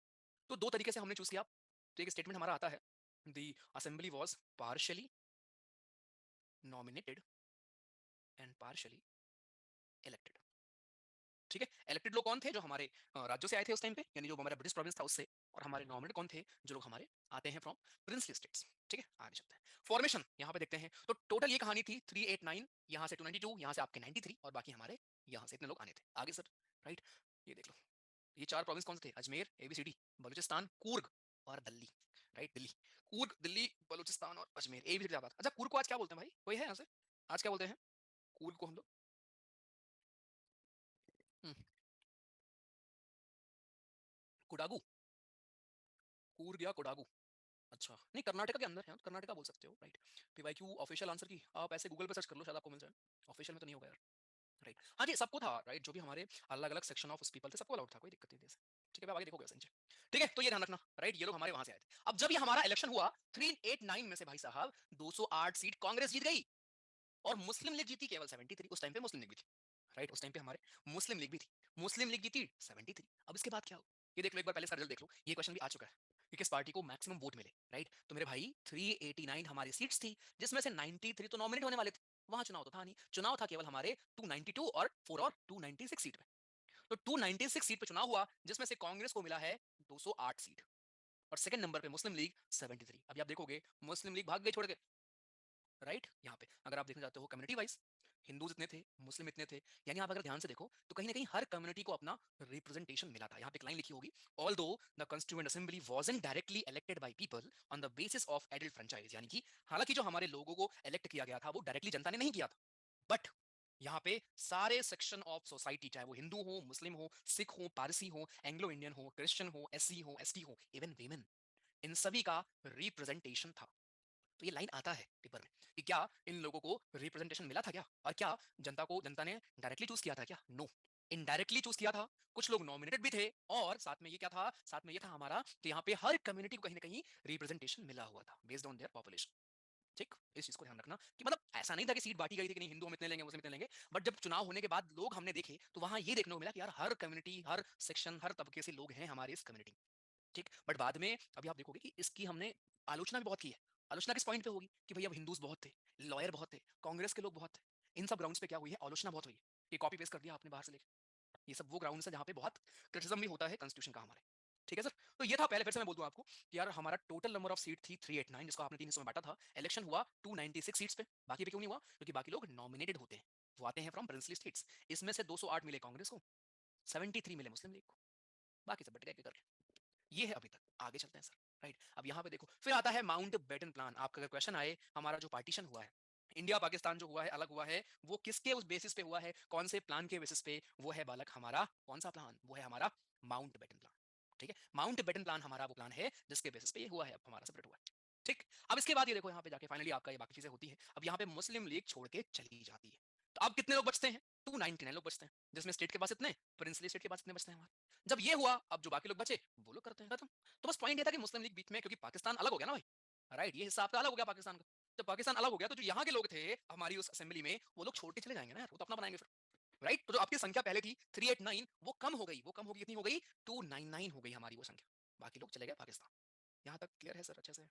तो दो तरीके से हमने चूज किया। तो एक स्टेटमेंट हमारा आता है, the assembly was partially nominated and partially elected, ठीक है। इलेक्टेड लोग कौन थे, जो हमारे राज्यों से आए थे उस टाइम पे, यानी जो हमारा ब्रिटिश प्रोविंस था उससे, और हमारे नॉमिनेट कौन थे, जो लोग हमारे आते हैं फ्रॉम प्रिंसली स्टेट्स, ठीक है। आगे चलते हैं, फॉर्मेशन यहाँ पे देखते हैं। तो टोटल ये कहानी थी 389, यहाँ से 292, यहाँ से आपके 93, और बाकी हमारे यहाँ से इतने लोग आने थे। आगे सर, राइट, ये देख लो, ये 4 प्रोविंस कौन से थे? अजमेर, एबीसीडी, बलूचिस्तान, कुर्ग और दिल्ली, राइट? दिल्ली, कुर्ग, दिल्ली, बलूचिस्तान और अजमेर, एबीसीडी क्या बात। अच्छा, कुर्ग को आज क्या बोलते हैं भाई? कोई है यहाँ से? आज क्या बोलते हैं कुर्ग को हम लोग? कोडागू, कूर्ग या कोडागू। अच्छा, नहीं कर्नाटका के अंदर है, तो कर्नाटका बोल सकते हो, राइट? पीवाईक्यू ऑफिशियल आंसर की आप ऐसे गूगल पे सर्च कर लो, शायद आपको मिल जाए। ऑफिशियल में तो नहीं होगा यार, राइट? हाँ जी, सबको था, राइट? जो भी हमारे अलग अलग सेक्शन ऑफ पीपल थे, सबको अलाउड था, कोई दिक्कत नहीं थी ऐसे। ठीक है, आप आगे देखोगे नीचे। ठीक है, तो ये ध्यान रखना, राइट? ये लोग हमारे वहां से आए थे। अब जब ये हमारा इलेक्शन हुआ 389 में से भाई साहब 208 सीट कांग्रेस जीत गई और मुस्लिम लीग जीती केवल 73। उस टाइम पे मुस्लिम लीग भी थी, राइट? उस टाइम पे हमारे मुस्लिम लीग भी थी, मुस्लिम लीग जीती 73। अब इसके बाद क्या हो, ये देख लो एक बार, पहले रिजल्ट देख लो, ये क्वेश्चन भी आ चुका है कि किस पार्टी को मैक्सिमम वोट मिले, राइट? तो मेरे भाई 389 हमारी सीट्स थी, जिसमें से 93 तो नॉमिनेट होने वाले थे, वहां चुनाव तो था नहीं, चुनाव था केवल हमारे 292 और 4 और 296 सीट पे। तो 296 सीट पे चुनाव हुआ, जिसमें से कांग्रेस को मिला है 208 सीट और सेकंड नंबर पे मुस्लिम लीग 73। अभी आप देखोगे मुस्लिम लीग भाग गई छोड़ के, राइट? यहाँ पे अगर आप देखना चाहते हो कम्युनिटी वाइज, हिंदूज इतने थे, मुस्लिम इतने थे, यानी आप अगर ध्यान से देखो तो कहीं ना कहीं हर कम्युनिटी को अपना रिप्रेजेंटेशन मिला था। यहाँ पे एक लाइन लिखी होगी, although the constituent assembly wasn't directly elected by people on the basis of adult franchise, यानी कि हालांकि जो हमारे लोगों को इलेक्ट किया गया था वो डायरेक्टली जनता ने नहीं किया था, बट यहाँ पे सारे सेक्शन ऑफ सोसाइटी, चाहे वो हिंदू हो, मुस्लिम हो, सिख हो, पारसी हो, एंग्लो इंडियन हो, क्रिश्चियन हो, एससी हो, एसटी हो, इवन वीमेन, इन सभी का रिप्रेजेंटेशन था। तो ये लाइन आता है पेपर में कि क्या इन लोगों को रिप्रेजेंटेशन मिला था क्या, और क्या जनता ने डायरेक्टली चूज किया था क्या? नो, इनडायरेक्टली चूज किया था। कुछ लोग नॉमिनेटेड भी थे और साथ में ये क्या था, साथ में ये था हमारा कि यहाँ पे हर कम्युनिटी को कहीं ना कहीं रिप्रेजेंटेशन मिला हुआ था बेस्ड ऑन देयर पॉपुलेशन। ठीक, इस चीज को ध्यान रखना कि मतलब ऐसा नहीं था कि सीट बांटी गई थी कि नहीं हिंदू हम इतने लेंगे, मुस्लिम इतने लेंगे, बट जब चुनाव होने के बाद लोग हमने देखे तो वहां ये देखने को मिला कि यार हर कम्युनिटी, हर सेक्शन, हर तबके से लोग हैं हमारे इस कम्युनिटी। ठीक, बट बाद में अभी आप देखोगे कि इसकी हमने आलोचना भी बहुत की है। आलोचना किस पॉइंट पे होगी कि भाई अब हिंदूज बहुत थे, लॉयर बहुत थे, कांग्रेस के लोग बहुत थे, इन सब ग्राउंड्स पे क्या हुई है, आलोचना बहुत हुई है। ये कॉपी पेस्ट कर दिया आपने बाहर से लेके, ये सब वो ग्राउंड्स है जहाँ पे बहुत क्रिटिसिज्म भी होता है कॉन्स्टिट्यूशन का हमारे। ठीक है सर, तो ये था पहले, फिर से मैं बोल दूं आपको कि यार हमारा टोटल नंबर ऑफ सीट थी 389, जिसको आपने तीन हिस्सों में बांटा था। इलेक्शन हुआ 296 सीट्स पे, बाकी पे क्यों नहीं हुआ? क्योंकि बाकी लोग नॉमिनेटेड होते हैं, वो आते हैं फ्रॉम प्रिंसली स्टेट्स। इसमें से 208 मिले कांग्रेस को, 73 मिले मुस्लिम लीग को, बाकी सब बट गए करके। ये है अभी तक, आगे चलते हैं सर, राइट? अब यहाँ पे देखो फिर आता है माउंट बेटन प्लान। आपका अगर क्वेश्चन आए हमारा जो पार्टीशन हुआ है, इंडिया पाकिस्तान जो हुआ है, अलग हुआ है, वो किसके उस बेसिस पे हुआ है, कौन से प्लान के बेसिस पे? वो है बालक हमारा कौन सा प्लान? वो है हमारा माउंट बेटन प्लान। ठीक है, माउंट बेटन प्लान हमारा वो प्लान है जिसके बेसिस पे ये हुआ है, अब हमारा सेपरेट हुआ है। ठीक, अब इसके बाद ये देखो यहाँ पे जाके फाइनली आपका ये बाकी चीजें होती है। अब यहाँ पे मुस्लिम लीग छोड़ के चली जाती है, तो अब कितने लोग बचते हैं? 299 लोग बचते हैं, जिसमें स्टेट के पास इतने, प्रिंसली स्टेट के पास इतने बचते हैं हमारे। जब ये हुआ, अब जो बाकी लोग बचे वो लोग करते हैं खत्म। तो बस पॉइंट ये था कि मुस्लिम लीग बीच में, क्योंकि पाकिस्तान अलग हो गया ना भाई, राइट? ये हिस्सा आपका अलग हो गया पाकिस्तान का। जब पाकिस्तान अलग हो गया तो जो यहाँ के लोग थे हमारी उस असेंबली में, वो लोग छोड़ के चले जाएंगे ना यार, वो तो अपना बनाएंगे फिर, राइट? तो जो आपकी संख्या पहले थी 389, वो कम हो गई, वो कम होगी, कितनी हो गई? 299 हो गई हमारी वो संख्या, बाकी लोग चले गए पाकिस्तान। यहाँ तक क्लियर है सर अच्छे से?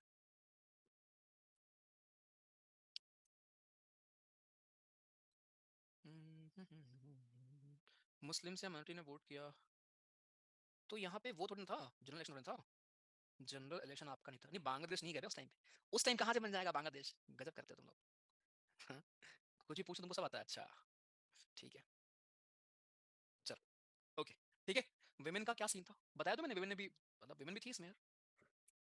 मुस्लिम से माइनॉरिटी ने वोट किया तो यहाँ पे वो थोड़ी ना था, जनरल इलेक्शन था। जनरल इलेक्शन आपका नहीं था, नहीं बांग्लादेश नहीं गए उस टाइम पे। उस टाइम कहाँ से बन जाएगा बांग्लादेश, गजब करते हो तुम लोग। हाँ, कुछ भी पूछो तुमको सब आता है। अच्छा ठीक है, चलो ओके, ठीक है। विमेन का क्या सीन था बताया तो मैंने, विमेन ने भी, मतलब विमेन भी थी इसमें यार।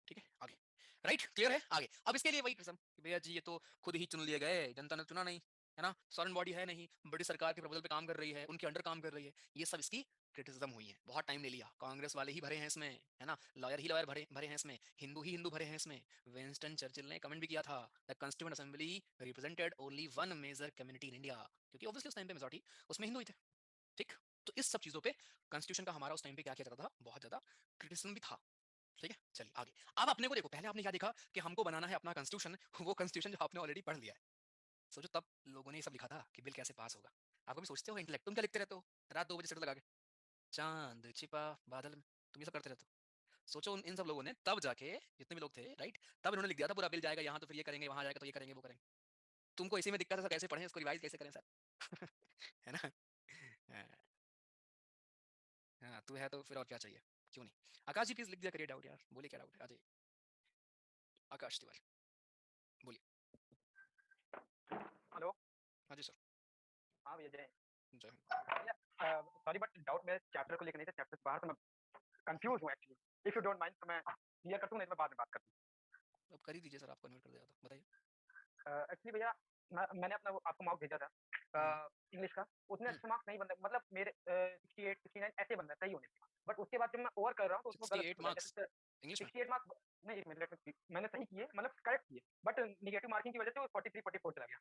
ठीक है आगे, राइट? क्लियर है? आगे अब इसके लिए वही कसम कि भैया जी ये तो खुद ही चुन लिए गए, जनता ने चुना नहीं, है ना? सॉरेन बॉडी है नहीं, बड़ी सरकार के प्रपोजल पे काम कर रही है, उनके अंडर काम कर रही है, ये सब इसकी क्रिटिसिज्म हुई है। बहुत टाइम ले लिया, कांग्रेस वाले ही भरे हैं इसमें, है ना? लॉयर ही लॉयर भरे भरे हैं इसमें, हिंदू ही हिंदू भरे हैं इसमें। विंस्टन चर्चिल ने कमेंट भी किया था, the constituent assembly represented only one major community in India, क्योंकि ऑब्वियसली उस टाइम पे मेजॉरिटी उसमें हिंदू ही थे। ठीक, तो इस सब चीजों पे कॉन्स्टिट्यूशन का हमारा उस टाइम पे क्या किया जाता था, बहुत ज्यादा क्रिटिसिज्म भी था। ठीक है, चलिए आगे। अब अपने को देखो, पहले आपने क्या देखा कि हमको बनाना है अपना कॉन्स्टिट्यूशन, वो कॉन्स्टिट्यूशन जो आपने ऑलरेडी पढ़ लिया है। सोचो तब लोगों ने ये सब लिखा था कि बिल कैसे पास होगा। आप कभी सोचते हो इंटेलेक्ट, तुम क्या लिखते रहते हो रात 2 बजे से लगा के, चांद छिपा बादल में, तुम ये सब करते रहते हो? सोचो इन सब लोगों ने तब जाके, जितने भी लोग थे, राइट, तब इन्होंने लिख दिया था पूरा बिल जाएगा यहाँ तो फिर ये करेंगे, वहां जाएगा तो ये करेंगे वो करेंगे। तुमको इसी में दिक्कत है सर, कैसे पढ़ें इसको, रिवाइज कैसे करें सर? है ना? हाँ, हाँ, तू है तो फिर और क्या चाहिए, क्यों नहीं? आकाश जी प्लीज लिख दिया करिए डाउट यार, बोलिए क्या डाउट है, आ जाइए। आकाश तिवारी, बोलिए। हेलो। हाँ जी सर। हाँ भैया जय। जय हिंद। भैया सॉरी बट डाउट मेरे चैप्टर को लेकर नहीं था, चैप्टर से बाहर, तो मैं कंफ्यूज हूँ actually. If you don't mind तो मैं क्लियर कर दूं, नहीं तो मैं बाद में बात करता हूँ। अब कर ही दीजिए सर, आप कन्वर्ट कर दिया तो बताइए। एक्चुअली भैया मैंने अपना आपको मॉक भेजा था इंग्लिश का, उसमें अच्छे मार्क्स नहीं बनते, मतलब मेरे 68 69 ऐसे बनते सही होने के, बट उसके बाद जब मैं ओवर कर रहा हूँ तो उसमें गलत 68 मार्क्स इंग्लिश में? 68 मार्क्स नहीं, एक मिनट, मैंने सही किए, मतलब करेक्ट किए, बट निगेटिव मार्किंग की वजह से वो 43 44 चला गया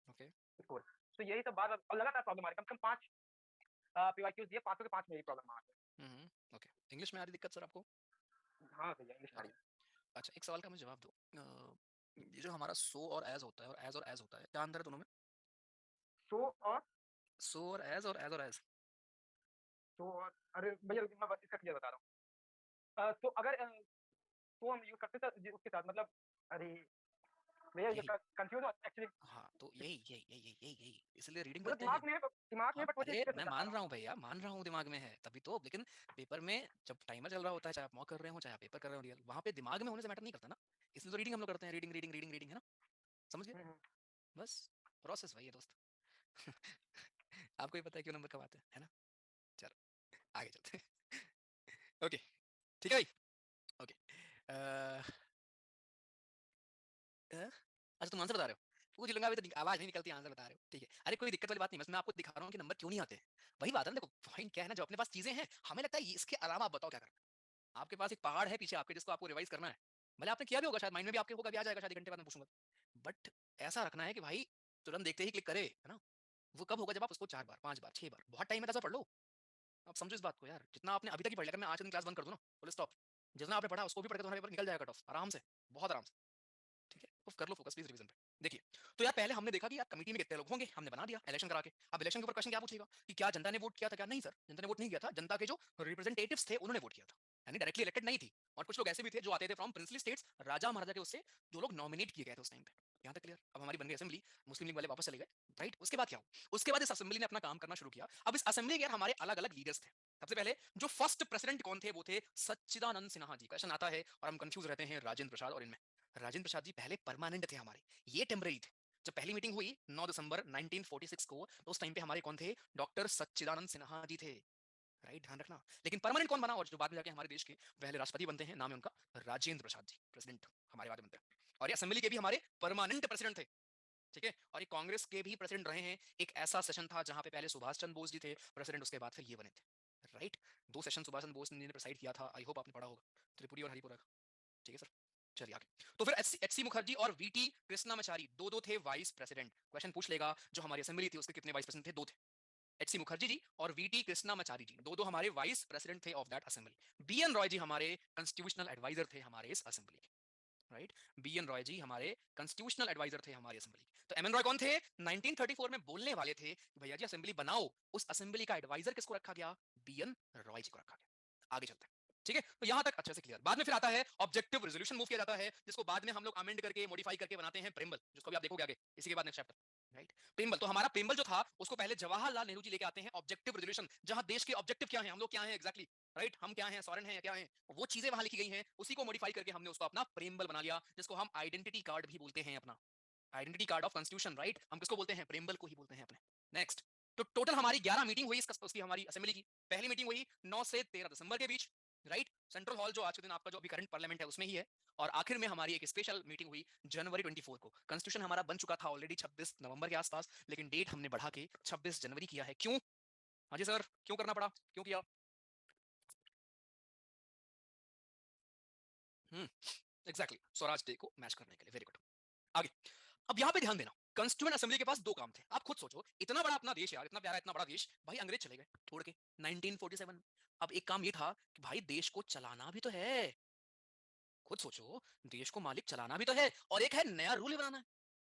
ओके। स्कोर। तो यही सब बार और लगातार प्रॉब्लम आ रही है, कम से कम 5 पीवाईक्यूज दिए, 5 के 5 मेरी प्रॉब्लम आ रही हम्म, ओके। इंग्लिश में आ रही दिक्कत सर आपको? है। हाँ भैया इंग्लिश में आ रही है। अच्छा, एक सवाल का मुझे जवाब दो। ये जो हमारा सो और एज होता है और एज होता है, क्या अंतर है दोनों में? सो और सो और एज तो अरे भैया मैं बस इसका क्लियर बता रहा हूँ। तो अगर तो हम यूज करते हैं उसके साथ, मतलब अरे भैया ये यही। कंफ्यूज एक्चुअली, हाँ, तो यही यही यही यही यही यही इसलिए रीडिंग मतलब करते हैं। दिमाग में हाँ, बट मुझे अरे एक्सप्रेस मैं नहीं कर पा मान रहा रहा हूँ भैया, मान रहा हूँ दिमाग में है तभी तो, लेकिन पेपर में जब टाइमर चल रहा होता है, चाहे आप मॉक कर रहे हो चाहे आप पेपर कर रहे हो रियल, वहाँ पे दिमाग में होने से मैटर नहीं करता ना। इसलिए तो रीडिंग हम लोग करते हैं, रीडिंग रीडिंग रीडिंग रीडिंग, है ना? समझ गए? हूँ। बस प्रोसेस वही है दोस्त। आपको ही पता है क्यों नंबर कब आते हैं, है ना? चलो आगे चलते हैं। ओके, ठीक है भाई। ओके, अच्छा तुम आंसर बता रहे हो? पूछ लूंगा, अभी तो आवाज नहीं निकलती, आंसर बता रहे हो, ठीक है। अरे कोई दिक्कत वाली बात नहीं, बस मैं आपको दिखा रहा हूँ कि नंबर क्यों नहीं आते हैं। वही बात है ना, देखो पॉइंट क्या है ना, जो अपने पास चीजें हैं, हमें लगता है इसके अलावा आप बताओ क्या करना है। आपके पास एक पहाड़ है पीछे आपके, जिसको आपको रिवाइज करना है। भले आपने किया भी होगा, शायद माइंड में भी आपके होगा, भी आ जाएगा शायद 1 घंटे बाद मैं पूछूंगा, बट ऐसा रखना है कि भाई तुरंत देखते ही क्लिक करे, है ना? वो कब होगा? जब आप उसको 4 बार 5 बार 6 बार, बहुत टाइम है, ऐसा पढ़ लो। आप समझो इस बात को यार, जितना आपने अभी तक ही पढ़ लिया, अगर मैं आज दिन क्लास बंद कर दूं ना, फुल स्टॉप, जितना आपने पढ़ा उसको भी पढ़ के तुम्हारा पेपर निकल जाएगा कट ऑफ आराम से, बहुत आराम से। ठीक है, तो कर लो फोकस प्लीज रिवीजन पे। देखिए, तो यार पहले हमने देखा कि यार कमेटी में कितने लोग होंगे, हमने बना दिया इलेक्शन करा के। अब इलेक्शन के ऊपर क्वेश्चन क्या पूछेगा कि क्या जनता ने वोट किया था? क्या नहीं सर, जनता ने वोट नहीं किया था, जनता के जो रिप्रेजेंटेटिव्स थे उन्होंने वोट किया था, यानी डायरेक्टली इलेक्टेड नहीं थी। और कुछ लोग ऐसे भी थे जो आते थे फ्रॉम प्रिंसली स्टेट्स, राजा महाराजा के, उससे जो लोग नॉमिनेट किए गए थे उस टाइम पे। यहाँ तक क्लियर? अब हमारी बन गई असेंबली, मुस्लिम लीग वाले वापस चले गए, राइट? उसके बाद क्या हुआ? उसके बाद इस असेंबली ने अपना काम करना शुरू किया। अब इस असेंबली के यार हमारे अलग अलग लीडर्स थे। सबसे पहले जो फर्स्ट प्रेसिडेंट कौन थे? वो थे सच्चिदानंद सिन्हा जी। क्वेश्चन आता है और हम कंफ्यूज रहते हैं राजेंद्र प्रसाद और इनमें। राजेंद्र प्रसाद जी पहले परमानेंट थे हमारे, ये टेम्पररी थे। जब पहली मीटिंग हुई 9 दिसंबर 1946 को, तो उस टाइम पे हमारे कौन थे? डॉक्टर सच्चिदानंद सिन्हा जी थे, राइट? ध्यान रखना। लेकिन परमानेंट कौन बना और जो बाद में जाके हमारे देश के पहले राष्ट्रपति बनते हैं, नाम है उनका राजेंद्र प्रसाद जी, प्रेसिडेंट हमारे बाद में बनते हैं। और ये असेंबली के भी हमारे परमानेंट प्रेसिडेंट थे, ठीक है। और ये कांग्रेस के भी प्रेसिडेंट रहे हैं। एक ऐसा सेशन था जहां पे पहले सुभाष चंद्र बोस जी थे प्रेसिडेंट, उसके बाद फिर ये बने थे, राइट? 2 सेशन सुभाष चंद्र बोस ने प्रेसाइड किया था, आई होप आपने पढ़ा होगा, त्रिपुरी और हरिपुरा का, ठीक है सर? चलिए आगे। तो फिर एच सी मुखर्जी और वीटी कृष्णामाचारी दो दो थे वाइस प्रेसिडेंट। क्वेश्चन पूछ लेगा जो हमारी असेंबली थी उसके कितने वाइस प्रेसिडेंट थे? 2 थे। एच सी मुखर्जी जी और वीटी कृष्णामाचारी जी, दो दो हमारे वाइस प्रेसिडेंट थे of that assembly. B N Roy ji हमारे कंस्टिट्यूशनल एडवाइजर थे हमारे इस असेंबली के, right? B N Roy ji हमारे कंस्टिट्यूशनल एडवाइजर थे हमारी असेंबली। तो एम एन रॉय कौन थे? 1934 में बोलने वाले थे कि भैया जी असेंबली बनाओ। उस असेंबली का एडवाइजर किसको रखा गया? बी एन रॉय जी को रखा गया। आगे चलते हैं, ठीक है? तो यहां तक अच्छे से क्लियर। बाद में फिर आता है ऑब्जेक्टिव रेजोल्यूशन मूव किया जाता है, जिसको बाद में हम लोग अमेंड करके मॉडिफाई करके बनाते हैं प्रेम्बल, जिसको भी आप देखोगे आगे इसी के बाद नेक्स्ट चैप्टर, राइट? प्रेम्बल, तो हमारा प्रेम्बल जो था उसको पहले जवाहरलाल नेहरू जी लेके आते हैं ऑब्जेक्टिव रेजोल्यूशन, जहां देश के ऑब्जेक्टिव क्या है, हम लोग क्या है एग्जैक्टली, राइट? हम क्या है, सॉरेन है या क्या है, वो चीजें वहां लिखी गई हैं, उसी को मॉडिफाई करके हमने उसको अपना प्रेम्बल बना लिया, जिसको हम आइडेंटिटी कार्ड भी बोलते हैं अपना, identity card of constitution, right? हम किसको बोलते हैं? प्रेम्बल को ही बोलते हैं अपने। नेक्स्ट, तो टोटल हमारी 11 मीटिंग हुई उसकी हमारी असेंबली की। पहली मीटिंग हुई 9 से 13 दिसंबर के बीच, राइट? सेंट्रल हॉल जो आज के दिन आपका जो अभी करंट पार्लियामेंट है उसमें ही है। और आखिर में हमारी एक स्पेशल मीटिंग हुई जनवरी 24 को। कॉन्स्टिट्यूशन हमारा बन चुका था ऑलरेडी 26 नवंबर के आसपास, लेकिन डेट हमने बढ़ा के 26 जनवरी किया है। क्यों? हाँ जी सर, क्यों करना पड़ा, क्यों किया? एग्जैक्टली, स्वराज डे को मैच करने के लिए। Very good. आगे, अब यहाँ पे ध्यान देना, कॉन्स्टिट्यूएंट असेंबली के पास 2 काम थे। आप खुद सोचो, इतना बड़ा अपना देश यार, इतना प्यारा इतना बड़ा देश, भाई अंग्रेज चले गए छोड़ के 1947। अब एक काम ये था कि भाई देश को चलाना भी तो है। खुद सोचो, देश को मालिक चलाना भी तो है, और एक है नया रूल बनाना है,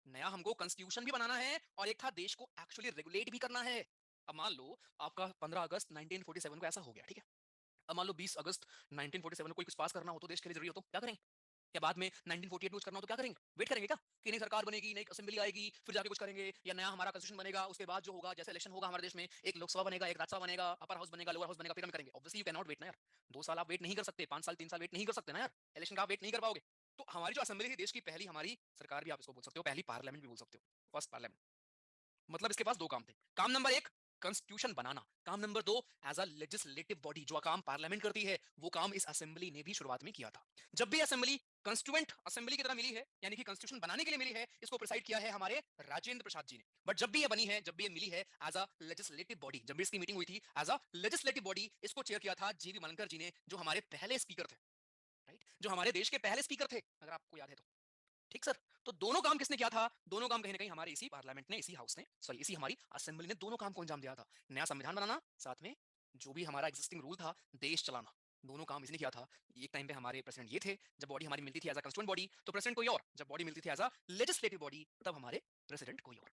नया हमको कॉन्स्टिट्यूशन भी बनाना है, और एक था देश को एक्चुअली रेगुलेट भी करना है। अब मान लो आपका 15 अगस्त 1947 को ऐसा हो गया, ठीक है? अब मान लो 20 अगस्त 1947 को कोई कुछ पास करना हो तो देश के लिए जरूरी हो तो क्या करेंगे? या बाद में 1948 में कुछ करना हो तो क्या करेंगे? वेट करेंगे क्या कि नई सरकार बनेगी, नई असेंबली आएगी, फिर जाके कुछ करेंगे, या नया हमारा कॉन्स्टिट्यूशन बनेगा, उसके बाद जो होगा, जैसे इलेक्शन होगा हमारे देश में, एक लोकसभा बनेगा, एक राज्यसभा बनेगा, अपर हाउस बनेगा, लोअर हाउस बनेगा, फिर हम करेंगे? Obviously you can not wait ना यार। 2 साल आप वेट नहीं कर सकते, 5 साल 3 साल वेट नहीं कर सकते ना यार, इलेक्शन का आप वेट नहीं कर पाओगे। तो हमारी जो असेंबली थी, देश की पहली हमारी सरकार भी आप इसको बोल सकते हो, पहली पार्लियामेंट भी बोल सकते हो, फर्स्ट पार्लियामेंट। मतलब इसके पास 2 काम थे। काम नंबर 1, कॉन्स्टिट्यूशन बनाना काम number 2, as a legislative body जो काम पार्लियामेंट करती है वो काम इस असेंबली ने भी शुरुआत में किया था। जब भी असेंबली कॉन्स्टिट्यूएंट असेंबली की तरह मिली है, यानी कि कॉन्स्टिट्यूशन बनाने के लिए मिली है, इसको प्रिसाइड किया है हमारे राजेंद्र प्रसाद जी ने। बट जब भी ये बनी है, जब भी ये मिली है एज अ लेजिस्लेटिव बॉडी, जब भी इसकी मीटिंग हुई थी एज अ लेजिस्लेटिव बॉडी, इसको चेयर किया था जीवी मलनकर जी ने, जो हमारे पहले स्पीकर थे, राइट, जो हमारे देश के पहले स्पीकर थे, अगर आपको याद है तो। ठीक सर। तो दोनों काम किसने किया था? दोनों काम कहीं ना कहीं हमारे इसी पार्लियामेंट ने, इसी हाउस ने, सॉरी इसी हमारी असेंबली ने दोनों काम को अंजाम दिया था। नया संविधान बनाना, साथ में जो भी हमारा एग्जिस्टिंग रूल था देश चलाना, दोनों काम इसने किया था। एक टाइम पे हमारे प्रेसिडेंट ये थे, जब बॉडी हमारी मिलती थी एज अ कंस्टिट्यूएंट बॉडी तो प्रेसिडेंट कोई और, जब बॉडी मिलती थी एज अ लेजिस्लेटिव बॉडी तब हमारे प्रेसिडेंट कोई और।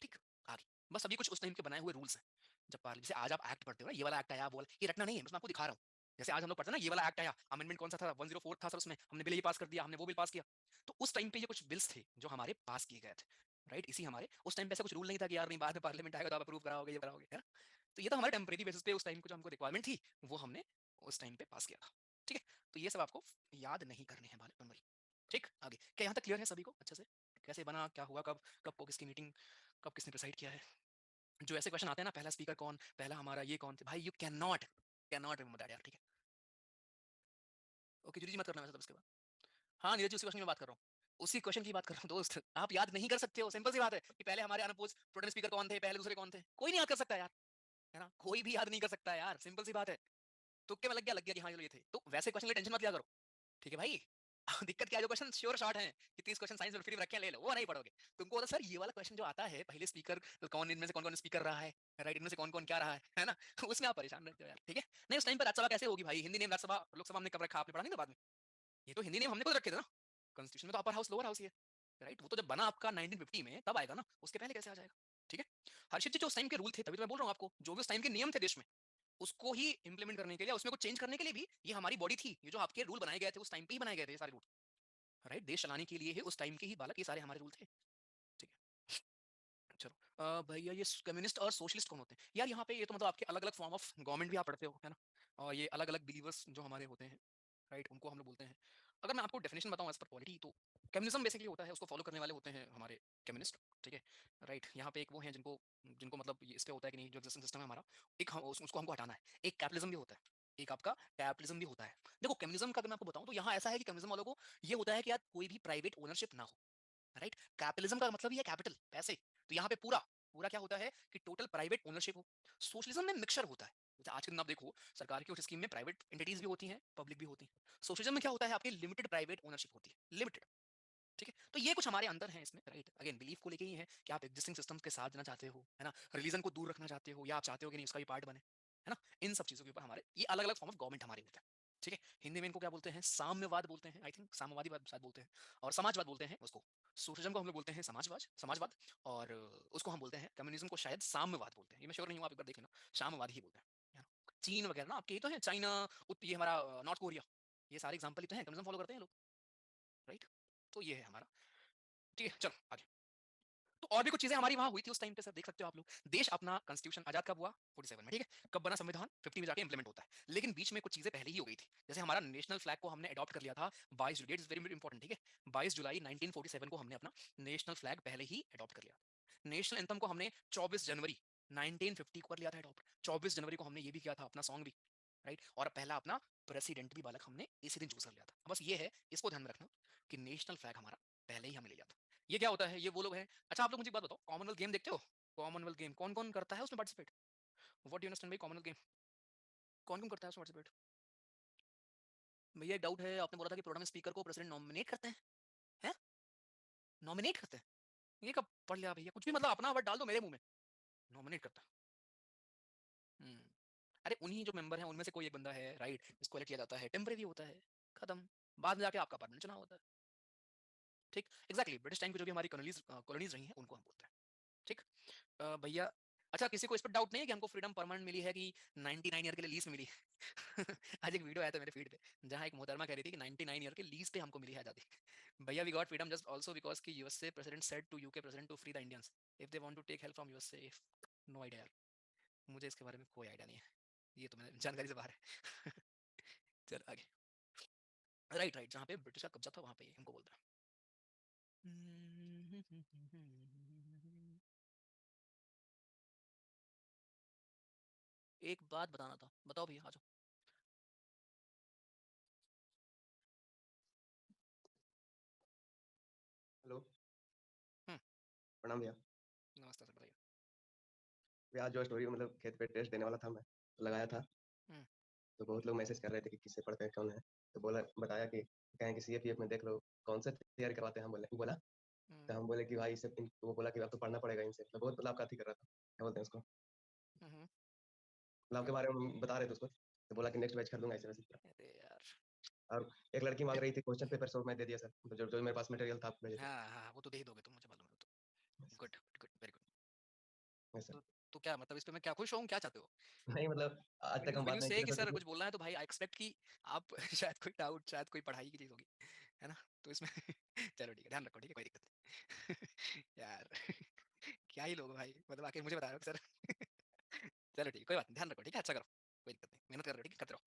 ठीक, आगे बस अभी कुछ उस टाइम के बनाए हुए रूल्स हैं। जब पार्लियामेंट जैसे आज आप एक्ट पढ़ते हो ना, ये वाला एक्ट आया, वो वाला, ये रटना नहीं है, बस मैं आपको दिखा रहा हूँ। जैसे आज हम लोग पढ़ते हैं ना, ये वाला एक्ट आया, अमेंडमेंट कौन सा था, 104 था सर, उसमें हमने बिल ये पास कर दिया, हमने वो बिल पास किया। तो उस टाइम पे ये कुछ बिल्स थे जो हमारे पास किए गए थे, राइट। इसी हमारे उस टाइम पे ऐसा कुछ रूल नहीं था कि यार नहीं बाद में पार्लियामेंट आएगा तो आप अप्रूव कराओगे, ये कराओगे, है ना। तो ये तो हमारे टेम्परेरी बेसिस पे उस टाइम को जो हमको रिक्वायरमेंट थी वो हमने उस टाइम पे पास किया था। ठीक है, तो ये सब आपको याद नहीं करने हैं भाई। ठीक, आगे क्या यहाँ तक क्लियर है सभी को अच्छे से? कैसे बना, क्या हुआ, कब कब को किसकी मीटिंग, कब किसने प्रिसाइड किया है? जो ऐसे क्वेश्चन आते हैं ना, पहला स्पीकर कौन, पहला हमारा ये कौन थे, भाई you can not remember that यार। ठीक है, ओके जूरी जी मत करना वैसे तब इसके बाद। हाँ नीरज जी उसी क्वेश्चन की बात कर रहा हूँ, उसी क्वेश्चन की बात कर रहा हूँ दोस्त। आप याद नहीं कर सकते हो, सिंपल सी बात है कि पहले हमारे अनअपोज प्रोटेम स्पीकर कौन थे, पहले दूसरे कौन थे, कोई नहीं याद कर सकता यार, है ना, कोई भी याद नहीं कर सकता यार, सिंपल सी बात है। तुक्के में लग गया कि हाँ ये थे, तो वैसे क्वेश्चन की टेंशन मत लिया करो, ठीक है भाई। दिक्कत क्या है, जो क्वेश्चन श्योर शॉर्ट है कि 30 क्वेश्चन साइंस में फ्री में रखे हैं, ले लो, वो नहीं पढ़ोगे। तुमको होता सर ये वाला क्वेश्चन जो आता है, पहले स्पीकर कौन, इनमें से कौन कौन स्पीकर रहा है, राइट, इनमें से कौन कौन क्या रहा है ना। उसमें आप परेशान रहते हो यार, ठीक है। नहीं उस टाइम पर राज्यसभा कैसे होगी भाई, हिंदी नेम राज्यसभा लोकसभा हमने कब रखा, आपने पढ़ा नहीं था बाद में? ये तो हिंदी नेम हमने खुद रखे थे ना, कॉन्स्टिट्यूशन में तो अपर हाउस लोअर हाउस ही है, राइट। वो तो जब बना आपका 1950 में तब आएगा ना, उसके पहले कैसे आ जाएगा? ठीक है, हर्षित जी जो उस टाइम के रूल थे, तभी तो मैं बोल रहा हूँ आपको, जो भी उस टाइम के नियम थे देश में, उसको ही इंप्लीमेंट करने के लिए, उसमें कुछ चेंज करने के लिए भी ये हमारी बॉडी थी। ये जो आपके रूल बनाए गए थे उस टाइम पे ही बनाए गए थे सारे रूल, राइट, देश चलाने के लिए ही उस टाइम के ही बालक ये सारे हमारे रूल थे। ठीक है, चलो भैया ये कम्युनिस्ट और सोशलिस्ट कौन होते हैं यार? यहाँ पे ये तो मतलब आपके अलग अलग फॉर्म ऑफ गवर्नमेंट भी आप पढ़ते हो, है ना, और ये अलग अलग बिलीवर्स जो हमारे होते हैं, राइट, उनको हम लोग बोलते हैं। अगर मैं आपको डेफिनेशन बताऊं एज पर पॉलिटी, तो कम्युनिज्म बेसिकली होता है, उसको फॉलो करने वाले होते हैं हमारे कम्युनिस्ट। ठीक है, राइट, यहाँ पे एक वो है जिनको जिनको मतलब ये इस पे होता है कि नहीं, जो एग्जिस्टिंग सिस्टम है हमारा, एक उसको हमको हटाना है। एक कैपिटलिज्म भी होता है, एक आपका कैपिटलिज्म भी होता है। देखो कम्युनिज्म का अगर मैं आपको बताऊं तो यहाँ ऐसा है कि कम्युनिज्म वालों को ये होता है कि यार कोई भी प्राइवेट ओनरशिप ना हो, राइट। कैपिटलिज्म का मतलब ही है कैपिटल, पैसे। तो यहाँ पे पूरा पूरा क्या होता है कि टोटल प्राइवेट ओनरशिप हो। सोशलिज्म में मिक्सचर होता है, जैसे आज के दिन आप देखो सरकार की कुछ स्कीम में प्राइवेट एंटिटीज भी होती हैं, पब्लिक भी होती हैं। सोशलिज्म में क्या होता है, आपकी लिमिटेड प्राइवेट ओनरशिप होती है, लिमिटेड। ठीक है, तो ये कुछ हमारे अंदर है इसमें, राइट। अगेन बिलीफ को लेके ही है कि आप एग्जिस्टिंग सिस्टम्स के साथ जाना चाहते हो, है ना, रिलीजन को दूर रखना चाहते हो, या आप चाहते हो कि नहीं उसका भी पार्ट बने, है ना। इन सब चीजों के ऊपर हमारे ये अलग अलग फॉर्म ऑफ गवर्नमेंट हमारे होते हैं। ठीक है, हिंदी में इनको क्या बोलते हैं, साम्यवाद बोलते हैं, आई थिंक साम्यवादी शायद बोलते हैं, और समाजवाद बोलते हैं उसको। सोशलिज्म को हम लोग बोलते हैं समाजवाद, समाजवाद, और उसको हम बोलते हैं कम्युनिज्म को शायद साम्यवाद बोलते हैं, ये मैं श्योर नहीं हूँ, आप एक बार देख लेना, साम्यवाद ही बोलते हैं, है ना। चीन वगैरह ना आपके ये तो है, चाइना, ये हमारा नॉर्थ कोरिया, ये सारे एग्जाम्पल ही तो हैं, कम्युनिज्म फॉलो करते हैं लोग, राइट। तो ये है हमारा। ठीक है, चलो आगे। तो और भी कुछ चीजें हमारी वहां हुई थी उस टाइम पे सर, देख सकते हो आप लोग। देश अपना कॉन्स्टिट्यूशन आजाद कब हुआ? 47 में, ठीक है। कब बना संविधान? 50 में जाके इंप्लीमेंट होता है, लेकिन बीच में कुछ चीजें पहले ही हो गई थी। जैसे हमारा नेशनल फ्लैग को हमने अडॉप्ट कर लिया था 22 जुलाई, इट्स वेरी इंपॉर्टेंट, ठीक है। 22 जुलाई 1947 को हमने अपना नेशनल फ्लैग पहले ही अडॉप्ट कर लिया। नेशनल एंथम को हमने 24 जनवरी 1950 को कर लिया था अडॉप्ट। 24 जनवरी को हमने ये भी किया था, अपना सॉन्ग भी, राइट। और पहला अपना प्रेसिडेंट भी बालक हमने इसी दिन चूज कर लिया था। बस ये है, इसको ध्यान में रखना कि नेशनल फ्लैग हमारा पहले ही हमने ले लिया था। ये क्या होता है, ये वो लोग हैं। अच्छा आप लोग मुझे एक बात बताओ, कॉमनवेल्थ गेम देखते हो? कॉमनवेल्थ गेम कौन कौन करता है उसमें participate? What do you understand भाई कॉमनवेल्थ गेम, कौन कौन करता है उसमें पार्टिसिपेट? भैया एक डाउट है, आपने बोला था कि प्रोग्राम स्पीकर को प्रेसिडेंट नॉमिनेट करते हैं, हैं? नॉमिनेट करते हैं? ये कब पढ़ लिया भैया, कुछ भी मतलब अपना वर्ड डाल दो मेरे मुंह में, नॉमिनेट करता है। अरे उन्हीं जो मेंबर हैं उनमें से कोई एक बंदा है, राइट, इसको elect किया जाता है, टेम्परेरी होता है, खत्म। बाद में जाके आपका परमानेंट चुनाव होता है। ठीक, एग्जैक्टली ब्रिटिश टाइम की जो भी हमारी कॉलोनीज रही हैं उनको हम बोलते हैं। ठीक, भैया अच्छा किसी को इस पर डाउट नहीं है कि हमको फ्रीडम परमानेंट मिली है कि 99 ईयर के लिए लीज में मिली? आज एक वीडियो आया था मेरे फीड पे, जहां एक मोहतरमा कह रही थी कि 99 ईयर के लीज पे हमको मिली है आजादी। भैया we got freedom just also because कि USA president said to UK president to free the Indians if they want to take help from USA. No idea, मुझे इसके बारे में कोई आइडिया नहीं है, ये तो मैंने जानकारी से बाहर है। चल आगे, राइट राइट, जहाँ पे ब्रिटिश का कब्जा था वहां पे हमको बोलता है। एक बात बताना था, बताओ भैया, आ जाओ। हेलो। हम्म। प्रणाम भैया। नमस्ते सर, बताइए। भैया जो स्टोरी मतलब खेत पे टेस्ट देने वाला था, मैं तो लगाया था। हम्म। तो बहुत लोग मैसेज कर रहे थे कि किससे पढ़ते हैं, कौन है। तो बताया कि कहें कि सीएपीएफ में देख लो कौन से तैयारी करवाते हैं। हम बोला तो हम बोले कि भाई इससे वो बोला कि आप तो पढ़ना पड़ेगा इनसे। तो बहुत मतलब आपका अथी कर रहा था, क्या बोलते हैं उसको, हम्म। मतलब आपके बारे में बता रहे थे उसको। तो बोला कि नेक्स्ट बैच कर दूंगा ऐसे वैसे। अरे यार। और एक लड़की मांग रही थी क्वेश्चन पेपर, सो मैं दे दिया सर। तो जो मेरे पास मटेरियल था आप भेजे थे। हाँ हाँ, वो तो दे ही दोगे तुम, मुझे मालूम है। तो good good, very good. Yes, sir. तो क्या मतलब इस पे मैं क्या खुश हूँ, क्या चाहते हो? नहीं मतलब आज तक हम When बात you नहीं say किए कि तो सर कुछ बोलना है तो भाई आई एक्सपेक्ट कि आप शायद कोई डाउट, शायद कोई पढ़ाई की चीज होगी, है ना? तो इसमें चलो ठीक है, ध्यान रखो, ठीक है, कोई दिक्कत नहीं। यार क्या ही लोग हो भाई, मतलब आके मुझे बता रहे हो कि सर चलो ठीक है, कोई बात नहीं, ध्यान रखो, ठीक है, अच्छा करो, कोई दिक्कत नहीं, मेहनत कर रहे हो, ठीक है, करते रहो।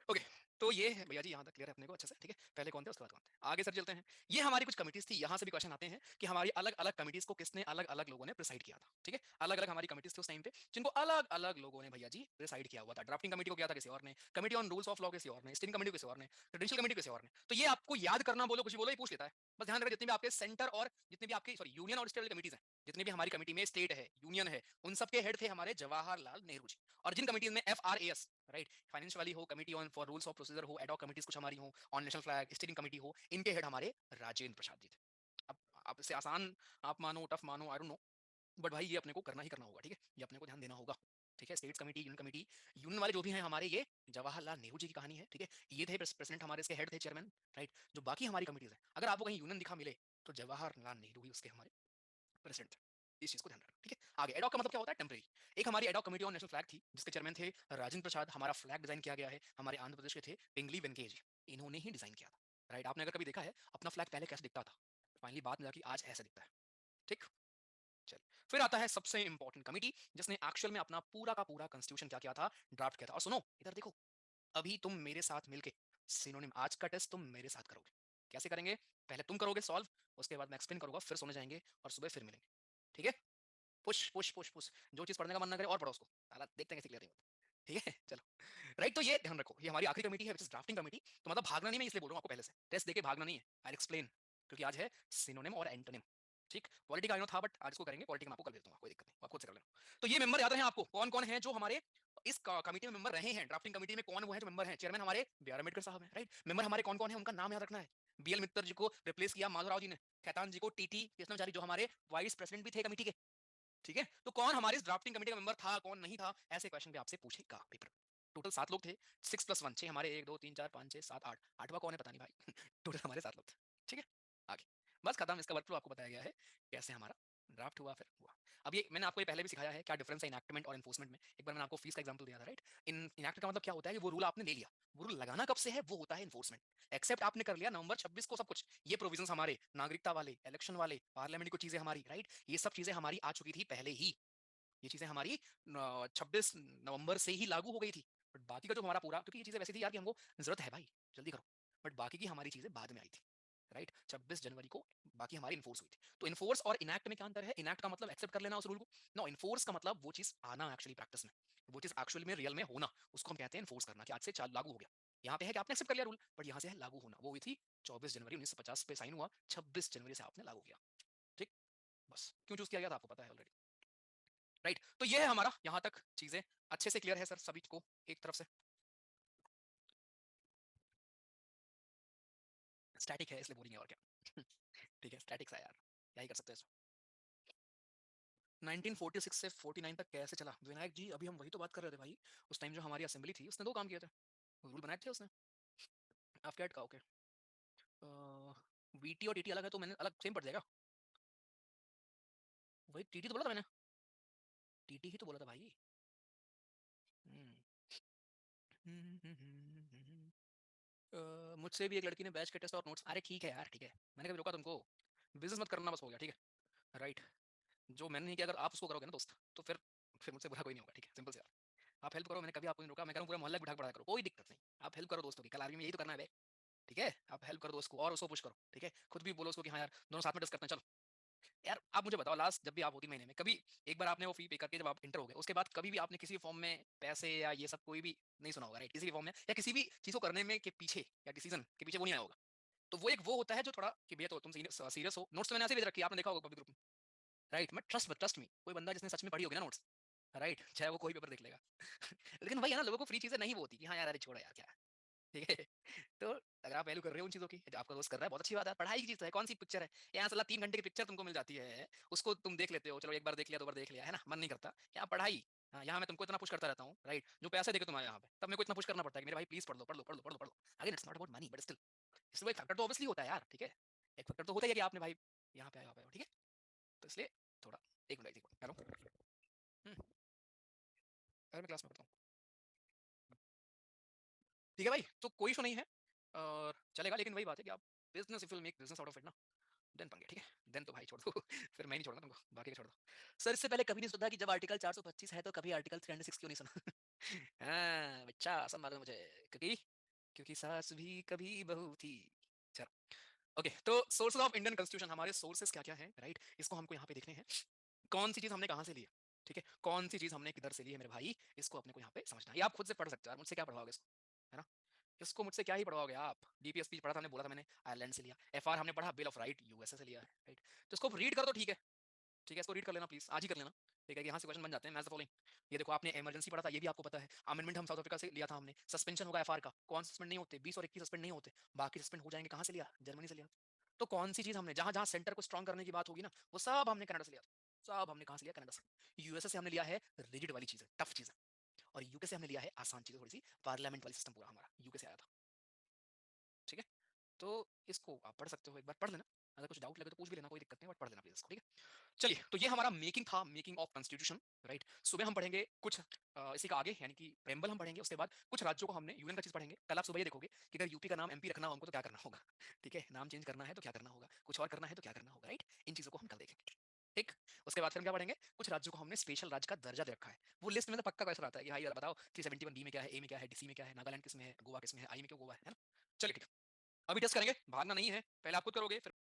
ओके, तो ये है भैया जी, यहाँ तक क्लियर है अपने को अच्छे से, ठीक है। पहले कौन थे, उसके बाद कौन थे, आगे सर चलते हैं। ये हमारी कुछ कमिटीज थी, यहाँ से भी क्वेश्चन आते हैं कि हमारी अलग अलग कमिटीज को किसने अलग अलग लोगों ने प्रिसाइड किया था, ठीक है। अलग अलग हमारी कमिटीज थी उस टाइम पे, जिनको अलग अलग लोगों ने भैया जी प्रिसाइड किया हुआ था। ड्राफ्टिंग कमेटी को किया था किसी और ने, committee on rules of law किसी और ने, स्टीयरिंग कमेटी किसी और ने, क्रेडेंशियल कमेटी किसी और ने। तो ये आपको याद करना, बोलो कुछ भी बोलो, ये पूछ लेता है। बस ध्यान रखिए, जितने भी आपके सेंटर और जितने भी आपके सॉरी यूनियन और स्टेट कमिटीज हैं, जितने भी हमारी कमेटी में स्टेट है, यूनियन है, उन सबके हेड थे हमारे जवाहरलाल नेहरू जी। और जिन कमिटीज में FRAS, राइट, फाइनेंस वाली हो, committee on for rules of procedure हो, एडॉक कमिटीज कुछ हमारी हो, on national flag, steering committee हो, इनके हेड हमारे राजेंद्र प्रसाद जी थे। अब आप इसे आसान आप मानो, टफ मानो, आई डोंट नो, बट भाई ये अपने को करना ही करना होगा, ठीक है, ये अपने को ध्यान देना होगा, ठीक है। States committee, union committee, union वाले जो भी हैं हमारे, ये जवाहरलाल नेहरू जी की कहानी है, ठीक है। ये थे प्रेसिडेंट हमारे, इसके हेड थे, चेयरमैन, राइट। जो बाकी हमारी कमिटीज हैं, अगर आपको कहीं यूनियन दिखा मिले तो जवाहरलाल नेहरू ही उसके हमारे प्रेसिडेंट थे। इस चीज को ध्यान रखना, ठीक है। आगे एडॉक का मतलब क्या होता है, टेम्परेरी। एक हमारी ad hoc committee on national flag थी, जिसके चेयरमैन थे राजेंद्र प्रसाद। हमारा फ्लैग डिजाइन किया गया है, हमारे आंध्र प्रदेश के थे पिंगली वेंकटेश जी, इन्होंने ही डिजाइन किया था, राइट। आपने अगर कभी देखा है अपना फ्लैग पहले कैसे दिखता था, फाइनली बाद में जाके आज ऐसा दिखता है, ठीक। चलिए, फिर आता है सबसे इंपॉर्टेंट कमिटी, जिसने एक्चुअल में अपना पूरा का पूरा कॉन्स्टिट्यूशन क्या किया था, ड्राफ्ट किया था। और सुनो इधर देखो, अभी तुम मेरे साथ मिलके सिनोनिम, आज का टेस्ट तुम मेरे साथ करोगे। कैसे करेंगे, पहले तुम करोगे सॉल्व, उसके बाद मैं एक्सप्लेन करूंगा, फिर सोने जाएंगे और सुबह फिर मिलेंगे, ठीक है। पुश पुश पुश पुश, जो चीज पढ़ने का मन ना करे और पढ़ो उसको, साला देखते हैं कैसे क्लियर होता है, ठीक है। चलो, राइट। तो ये ध्यान रखो, ये हमारी आखिरी कमेटी है, ड्राफ्टिंग कमेटी। तो मतलब भागना नहीं, मैं इसलिए बोल रहा हूँ आपको पहले से, टेस्ट देके भागना नहीं है, आई एक्सप्लेन, क्योंकि आज है सिनोनिम और एंटोनिम, ठीक। पॉलिटी का आई नो था, बट आज इसको करेंगे, पॉलिटी में आपको कर देता हूँ, कोई दिक्कत नहीं, आप खुद से कर लेना। तो ये मेंबर याद रहे आपको, कौन कौन है जो हमारे इस कमेटी में मेंबर रहे हैं, ड्राफ्टिंग कमेटी में कौन वो है जो मेंबर है। चेयरमैन हमारे B.R. अम्बेडकर साहब हैं, राइट। मेंबर हमारे कौन कौन है, उनका नाम याद रखना है। BL मित्तर जी को रिप्लेस किया माधवराव जी ने, खैतान जी को TT कृष्णाचारी, जो हमारे वाइस प्रेसिडेंट भी थे कमेटी के, ठीक है। तो कौन हमारे इस ड्राफ्टिंग कमेटी का मेंबर था, कौन नहीं था, ऐसे क्वेश्चन भी आपसे पूछेगा पेपर। टोटल 7 लोग थे, 6+1 6 हमारे, 1 2 3 4 5 6 7 8, आठवां कौन है पता नहीं भाई। टोटल हमारे 7 लोग थे, ठीक है। आगे बस खत्म, इसका वर्क फ्लो आपको बताया गया है, कैसे हमारा ड्राफ्ट हुआ, फिर हुआ। अब ये मैंने आपको ये पहले भी सिखाया है, क्या डिफरेंस है इनैक्टमेंट और एनफोर्समेंट में। एक बार मैंने आपको फीस का एग्जांपल दिया था, राइट। इन इनैक्ट का मतलब क्या होता है कि वो रूल आपने ले लिया, वो रूल लगाना कब से है, वो होता है एनफोर्समेंट। एक्सेप्ट आपने कर लिया November 26 को सब कुछ, ये प्रोविजंस हमारे नागरिकता वाले, इलेक्शन वाले, पार्लियामेंट की चीजें हमारी, राइट, ये सब चीजें हमारी आ चुकी थी पहले ही। ये चीजें हमारी 26 नवंबर से ही लागू हो गई थी। बट बाकी का जो हमारा पूरा, क्योंकि ये चीजें वैसी थी यार कि हमको जरूरत है भाई, जल्दी करो, बट बाकी की हमारी चीजें बाद में आई थी, राइट। 26 जनवरी को बाकी हमारी इन्फोर्स हुई थी। तो इन्फोर्स और इनैक्ट में क्या अंतर है, इनैक्ट का मतलब एक्सेप्ट कर लेना उस रूल को, नो, इन्फोर्स का मतलब वो चीज आना एक्चुअली प्रैक्टिस में, वो चीज एक्चुअली में रियल में होना, उसको हम कहते हैं इन्फोर्स करना, कि आज से चाल लागू हो गया। यहाँ पे है कि आपने एक्सेप्ट कर लिया रूल, बट यहाँ से है लागू होना, वो हुई थी 24 जनवरी 1950 पे साइन हुआ, 26 जनवरी से आपने लागू किया, ठीक। बस क्यों चूज किया गया था आपको पता है ऑलरेडी, राइट। तो ये है हमारा, यहां तक चीजें अच्छे से क्लियर है सर सभी को एक तरफ से। स्टैटिक है इसलिए बोरिंग है और क्या। ठीक है, स्टैटिक्स है यार, क्या ही कर सकते हैं इसमें। 1946 से 49 तक कैसे चला विनायक जी, अभी हम वही तो बात कर रहे थे भाई। उस टाइम जो हमारी असेंबली थी उसने 2 काम किए थे, रूल बनाए थे उसने। आप का ओके, VT और TT अलग है तो मैंने अलग सेम पड़ जाएगा, वही TT तो बोला था मैंने, TT ही तो बोला था भाई। मुझसे भी एक लड़की ने बैच के टेस्ट और नोट्स, अरे ठीक है यार, ठीक है, मैंने कभी रोका तुमको, बिजनेस मत करना, बस हो गया, ठीक है, राइट। जो मैंने नहीं किया, अगर आप उसको करोगे ना दोस्त, तो फिर मुझसे बुरा कोई नहीं होगा, ठीक है, सिंपल से यार। आप हेल्प करो, मैंने कभी आपको नहीं रोका, मैं कह रहा हूं पूरा मोहल्ला बिठा के पढ़ाया करो, कोई दिक्कत नहीं, आप हेल्प करो दोस्तों की, कल आर्मी में यही तो करना है बे, ठीक है। आप हेल्प करो दोस्त को और उसको पुश करो, ठीक है, खुद भी बोलो उसको कि हाँ यार दोनों साथ में डिस्कस करते हैं, चलो। यार आप मुझे बताओ, लास्ट जब भी आप होती महीने में कभी एक बार आपने वो फी पे करके जब आप इंटर हो गए, उसके बाद कभी भी आपने किसी फॉर्म में पैसे या ये सब कोई भी नहीं सुना होगा, राइट? किसी भी फॉर्म में या किसी भी चीज को करने में के पीछे या डिसीजन के पीछे वो नहीं आया होगा। तो वो एक वो होता है जो थोड़ा कि भैया तो तुम सीरियस हो। नोट्स तो मैंने ऐसे भेज रखी है, आपने देखा होगा पब्लिक ग्रुप में, राइट? मैं ट्रस्ट मी, कोई बंदा जिसने सच में पढ़ी होगी ना नोट्स, राइट, चाहे वो कोई पेपर देख लेगा। लेकिन वही है ना, लोगों को फ्री चीजें नहीं वो होती कि हाँ यार अरे छोड़ो यार क्या है, ठीक है? तो अगर आप वैल्यू कर रहे हो उन चीज़ों की, जो आपका दोस्त कर रहा है, बहुत अच्छी बात है। पढ़ाई की चीज़ तो है, कौन-सी पिक्चर है? यहाँ साला 3 घंटे की पिक्चर तुमको मिल जाती है, उसको तुम देख लेते हो, चलो एक बार देख लिया, 2 बार देख लिया, है ना? मन नहीं करता। यहाँ पढ़ाई, हाँ, यहाँ मैं तुमको इतना पुश करता रहता हूँ, राइट? जो पैसे देके तुम आए यहाँ पे, तब मेरे को इतना पुश करना पड़ता है कि मेरे भाई प्लीज़ पढ़ लो, पढ़ लो, पढ़ लो, पढ़ लो, पढ़ लो। Again it's not about money but still, इसमें एक फैक्टर तो ऑब्वियसली होता है यार, ठीक है? एक फैक्टर तो होता ही है कि आपने भाई यहाँ पे आए हो, ठीक है? तो इसलिए थोड़ा 1 मिनट, 1 मिनट, हेलो? हुँ, अरे मैं क्लास में पढ़ता हूँ। ठीक है भाई, तो कोई इश्यू नहीं है और चलेगा, लेकिन वही बात है कि आप business if you will make business out of it ना, देन पंगे, ठीक है? देन तो भाई छोड़ दो। फिर मैं नहीं छोड़ूँगा तुमको, बाकी का छोड़ दो। सर इससे पहले कभी नहीं सोचा कि जब आर्टिकल 425 है तो कभी आर्टिकल 306 क्यों नहीं सुना? हाँ, बच्चा सब मालूम है मुझे, क्योंकि क्योंकि सास भी कभी बहू थी। चलो, ओके, तो सोर्सेज़ ऑफ इंडियन कॉन्स्टिट्यूशन, हमारे सोर्सेज़ क्या-क्या हैं, राइट? इसको हमको यहाँ पे देखने हैं। कौन सी चीज़ हमने कहाँ से ली है, ठीक है? कौन सी चीज़ हमने किधर से ली है मेरे भाई, इसको अपने को यहाँ पे समझना है। ये आप खुद से पढ़ सकते हो यार, मुझसे क्या पढ़वाओगे इसको, है ना? इसको मुझसे क्या ही पढ़वाओगे आप? डीपीएसपी पढ़ा था, हमने बोला था मैंने आयरलैंड से लिया। एफआर हमने पढ़ा, बिल ऑफ राइट यूएसए से लिया है, राइट? तो इसको रीड कर दो, ठीक है? ठीक है, इसको रीड कर लेना प्लीज, आज ही कर लेना, ठीक है? यहाँ से क्वेश्चन बन जाते हैं, मैच द फॉलोइंग। ये देखो, आपने इमरजेंसी पढ़ा था, ये भी आपको पता है। अमेंडमेंट हम साउथ अफ्रीका से लिया था हमने। सस्पेंशन होगा एफआर का, कौन सस्पेंड नहीं होते? 20 और 21 सस्पेंड नहीं होते, बाकी सस्पेंड हो जाएंगे। कहाँ से लिया? जर्मनी से लिया। तो कौन सी चीज हमने जहां जहां सेंटर को स्ट्रॉन्ग करने की बात होगी ना, वो सब हमने कनाडा से लिया था। सब हमने कहाँ से लिया? कनाडा से। यूएसए से हमने लिया है रिजिड वाली चीजें, टफ चीजें। और यूके से हमने लिया है आसान चीजें, थोड़ी सी पार्लियामेंट वाली सिस्टम पूरा हमारा यूके से आया था, ठीक है? तो इसको आप पढ़ सकते हो, एक बार पढ़ लेना। अगर कुछ डाउट लगे तो पूछ भी लेना, कोई दिक्कत नहीं, बट पढ़ लेना प्लीज इसको, ठीक है? चलिए, तो ये हमारा मेकिंग था, मेकिंग ऑफ कॉन्स्टिट्यूशन, राइट? सुबह हम पढ़ेंगे कुछ इसी का आगे, यानी कि प्रेम्बल हम पढ़ेंगे, उसके बाद कुछ राज्यों को हमने यूनियन का चीज पढ़ेंगे। कल आप सुबह ये देखोगे कि अगर यूपी का नाम एमपी रखना हो हमको तो क्या करना होगा, ठीक है? नाम चेंज करना है तो क्या करना होगा, कुछ और करना है तो क्या करना होगा, राइट? इन चीजों को हम कल देखेंगे, ठीक? उसके बाद फिर हम क्या पढ़ेंगे? कुछ राज्यों को हमने स्पेशल राज्य का दर्जा दे रखा है। वो लिस्ट में तो पक्का क्वेश्चन आता है कि भाई बताओ 371 बी में क्या है, ए में क्या है, डीसी में क्या है, नागालैंड किस में है, गोवा किस में है, आई में क्यों गोवा है ना? चलिए ठीक है, अभी टेस्ट करेंगे, भागना नहीं है, पहले आप खुद करोगे फिर